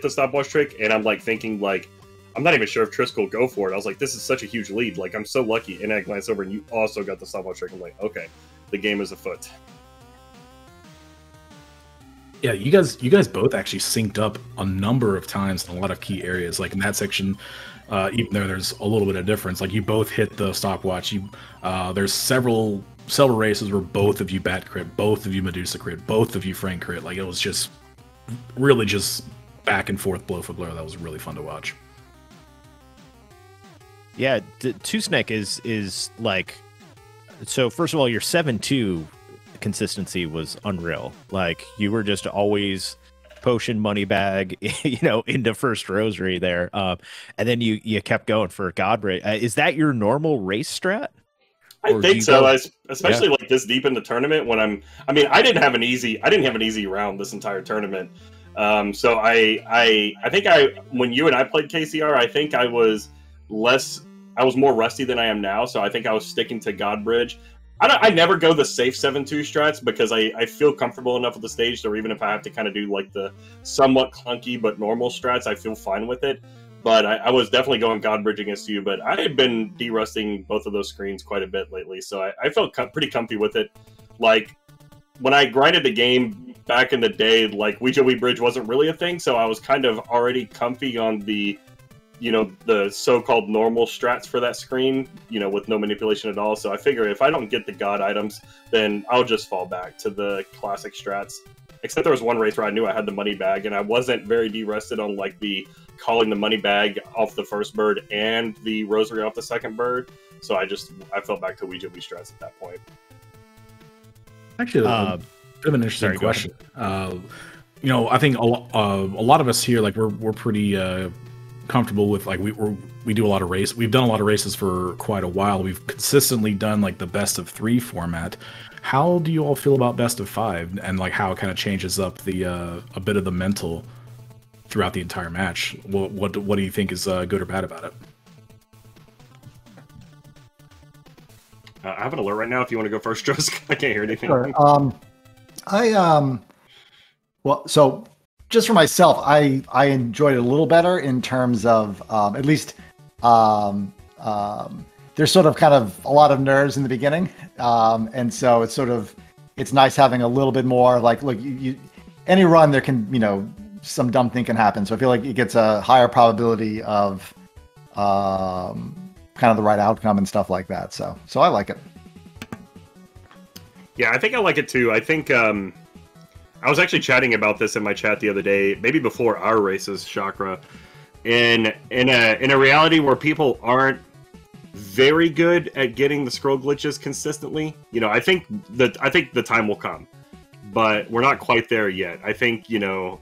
C: stopwatch trick, and I'm like thinking like, I'm not even sure if tr1sk will go for it. I was like, this is such a huge lead, like I'm so lucky. And I glanced over, and you also got the stopwatch trick. I'm like, okay, the game is afoot.
A: Yeah, you guys both actually synced up a number of times in a lot of key areas. Like in that section, even though there's a little bit of difference, like you both hit the stopwatch. There's several races where both of you bat crit, both of you Medusa crit, both of you Frank crit. Like it was just really just back and forth, blow for blow. That was really fun to watch.
B: Yeah, tr1sklion is like, so first of all, your 7-2 consistency was unreal. Like you were just always potion money bag, into first rosary there, and then you kept going for Godbridge. Is that your normal race strat?
C: I think so. Especially like this deep in the tournament when I didn't have an easy round this entire tournament. So I think when you and I played KCR, I think I was more rusty than I am now. So I think I was sticking to Godbridge. I never go the safe 7-2 strats because I feel comfortable enough with the stage, so even if I have to kind of do like the somewhat clunky but normal strats, I feel fine with it. But I was definitely going Godbridge against you, but I had been de-rusting both of those screens quite a bit lately, so I felt pretty comfy with it. Like, when I grinded the game back in the day, like, Ouija Bridge wasn't really a thing, so I was kind of already comfy on the so-called normal strats for that screen, with no manipulation at all. So I figure if I don't get the god items, then I'll just fall back to the classic strats. Except there was one race where I knew I had the money bag, and I wasn't very de-rested on like the calling the money bag off the first bird and the rosary off the second bird. So I fell back to Ouija strats at that point.
A: Actually, a bit of an interesting question. I think a lot of us here, like we're pretty comfortable with, like, we do a lot of race. We've done a lot of races for quite a while. We've consistently done like the best of 3 format. How do you all feel about best of 5, and like how it kind of changes up the a bit of the mental throughout the entire match? What do you think is good or bad about it?
C: I have an alert right now if you want to go first, tr1sk. I can't hear anything.
D: Sure. So just for myself, I enjoyed it a little better in terms of at least there's sort of kind of a lot of nerves in the beginning, and so it's nice having a little bit more like, look, you any run there can, some dumb thing can happen. So I feel like it gets a higher probability of kind of the right outcome and stuff like that. So I like it.
C: Yeah, I think I like it too. I think I was actually chatting about this in my chat the other day, maybe before our races, Chakra, in a reality where people aren't very good at getting the scroll glitches consistently. I think the time will come, but we're not quite there yet. I think the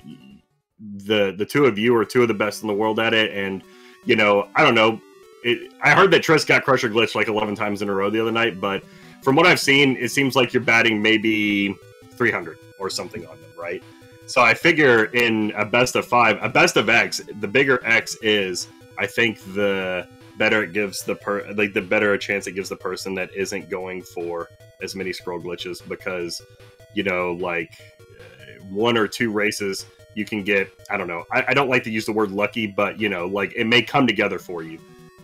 C: two of you are two of the best in the world at it, and I don't know. I heard that Trisk got Crusher glitched like 11 times in a row the other night, but from what I've seen, it seems like you're batting maybe 300 or something on them, right? So I figure in a best of 5, a best of X, the bigger X is, I think the better it gives the better a chance it gives the person that isn't going for as many scroll glitches, because like 1 or 2 races you can get, I don't know, I don't like to use the word lucky, but like it may come together for you.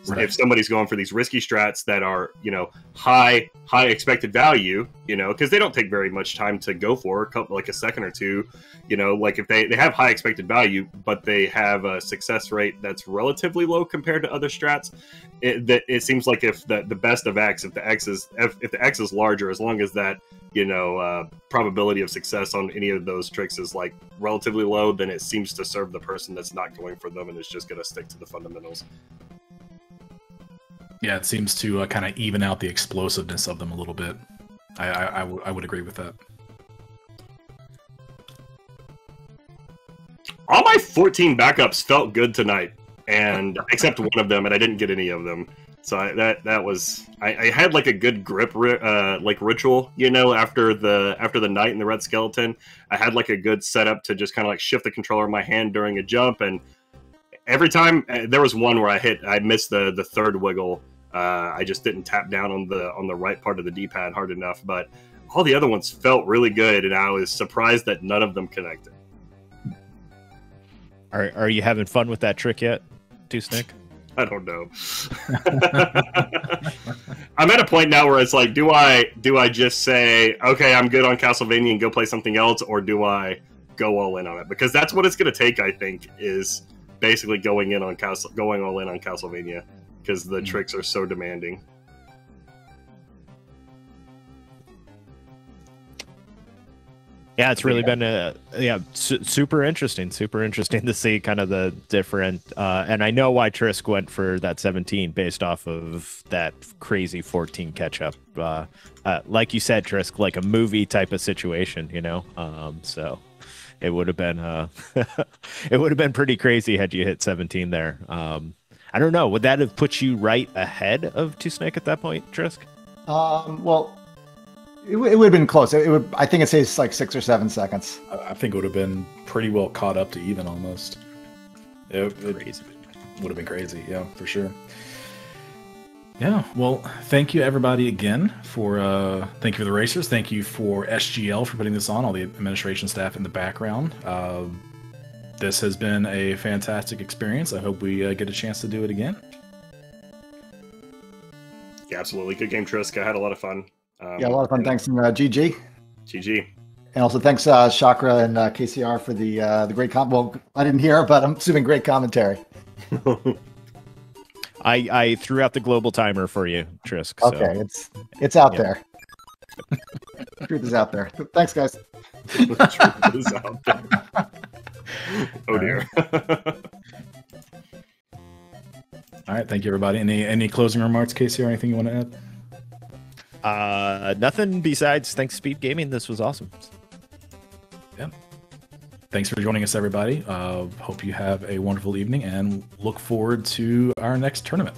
C: Right. If somebody's going for these risky strats that are, high expected value, because they don't take very much time to go for, like a second or two, like if they have high expected value, but they have a success rate that's relatively low compared to other strats, it seems like if the best of X, if the X is larger, as long as that, probability of success on any of those tricks is like relatively low, then it seems to serve the person that's not going for them and is just going to stick to the fundamentals.
A: Yeah, it seems to kind of even out the explosiveness of them a little bit. I would agree with that.
C: All my 14 backups felt good tonight, and except one of them, and I didn't get any of them. So that was I had like a good grip like ritual, after the knight and the red skeleton. I had like a good setup to just kind of like shift the controller in my hand during a jump, and every time there was one where I missed the third wiggle. I just didn't tap down on the right part of the D-pad hard enough, but all the other ones felt really good, and I was surprised that none of them connected.
B: Are you having fun with that trick yet, tr1sklion?
C: I don't know. I'm at a point now where it's like, do I just say, okay, I'm good on Castlevania and go play something else, or do I go all in on it? Because that's what it's going to take, I think, is basically going all in on Castlevania, because the tricks are so demanding.
B: Yeah, it's really been super interesting to see kind of the different, and I know why Trisk went for that 17 based off of that crazy 14 catch up. Like you said, Trisk, like a movie type of situation, so it would have been it would have been pretty crazy had you hit 17 there. I don't know, would that have put you right ahead of tr1sklion at that point, Trisk?
D: Well, it would have been close. I think it says like 6 or 7 seconds.
A: I think it would have been pretty well caught up to even almost. It would have been crazy, yeah, for sure. Yeah, well, thank you everybody again for thank you for the racers, thank you for SGL for putting this on, all the administration staff in the background. This has been a fantastic experience. I hope we get a chance to do it again.
C: Yeah, absolutely. Good game, Trisk. I had a lot of fun.
D: Yeah, a lot of fun. Thanks, GG.
C: GG.
D: And also thanks, Chakra and KCR for the great well, I didn't hear, but I'm assuming great commentary.
B: I threw out the global timer for you, Trisk.
D: Okay, it's out there. Truth is out there. Thanks, guys.
C: Truth is out there. Oh dear.
A: All right, thank you everybody. Any closing remarks, Casey, or anything you want to add?
B: Nothing besides thanks SpeedGaming. This was awesome.
A: Yeah. Thanks for joining us, everybody. Hope you have a wonderful evening and look forward to our next tournament.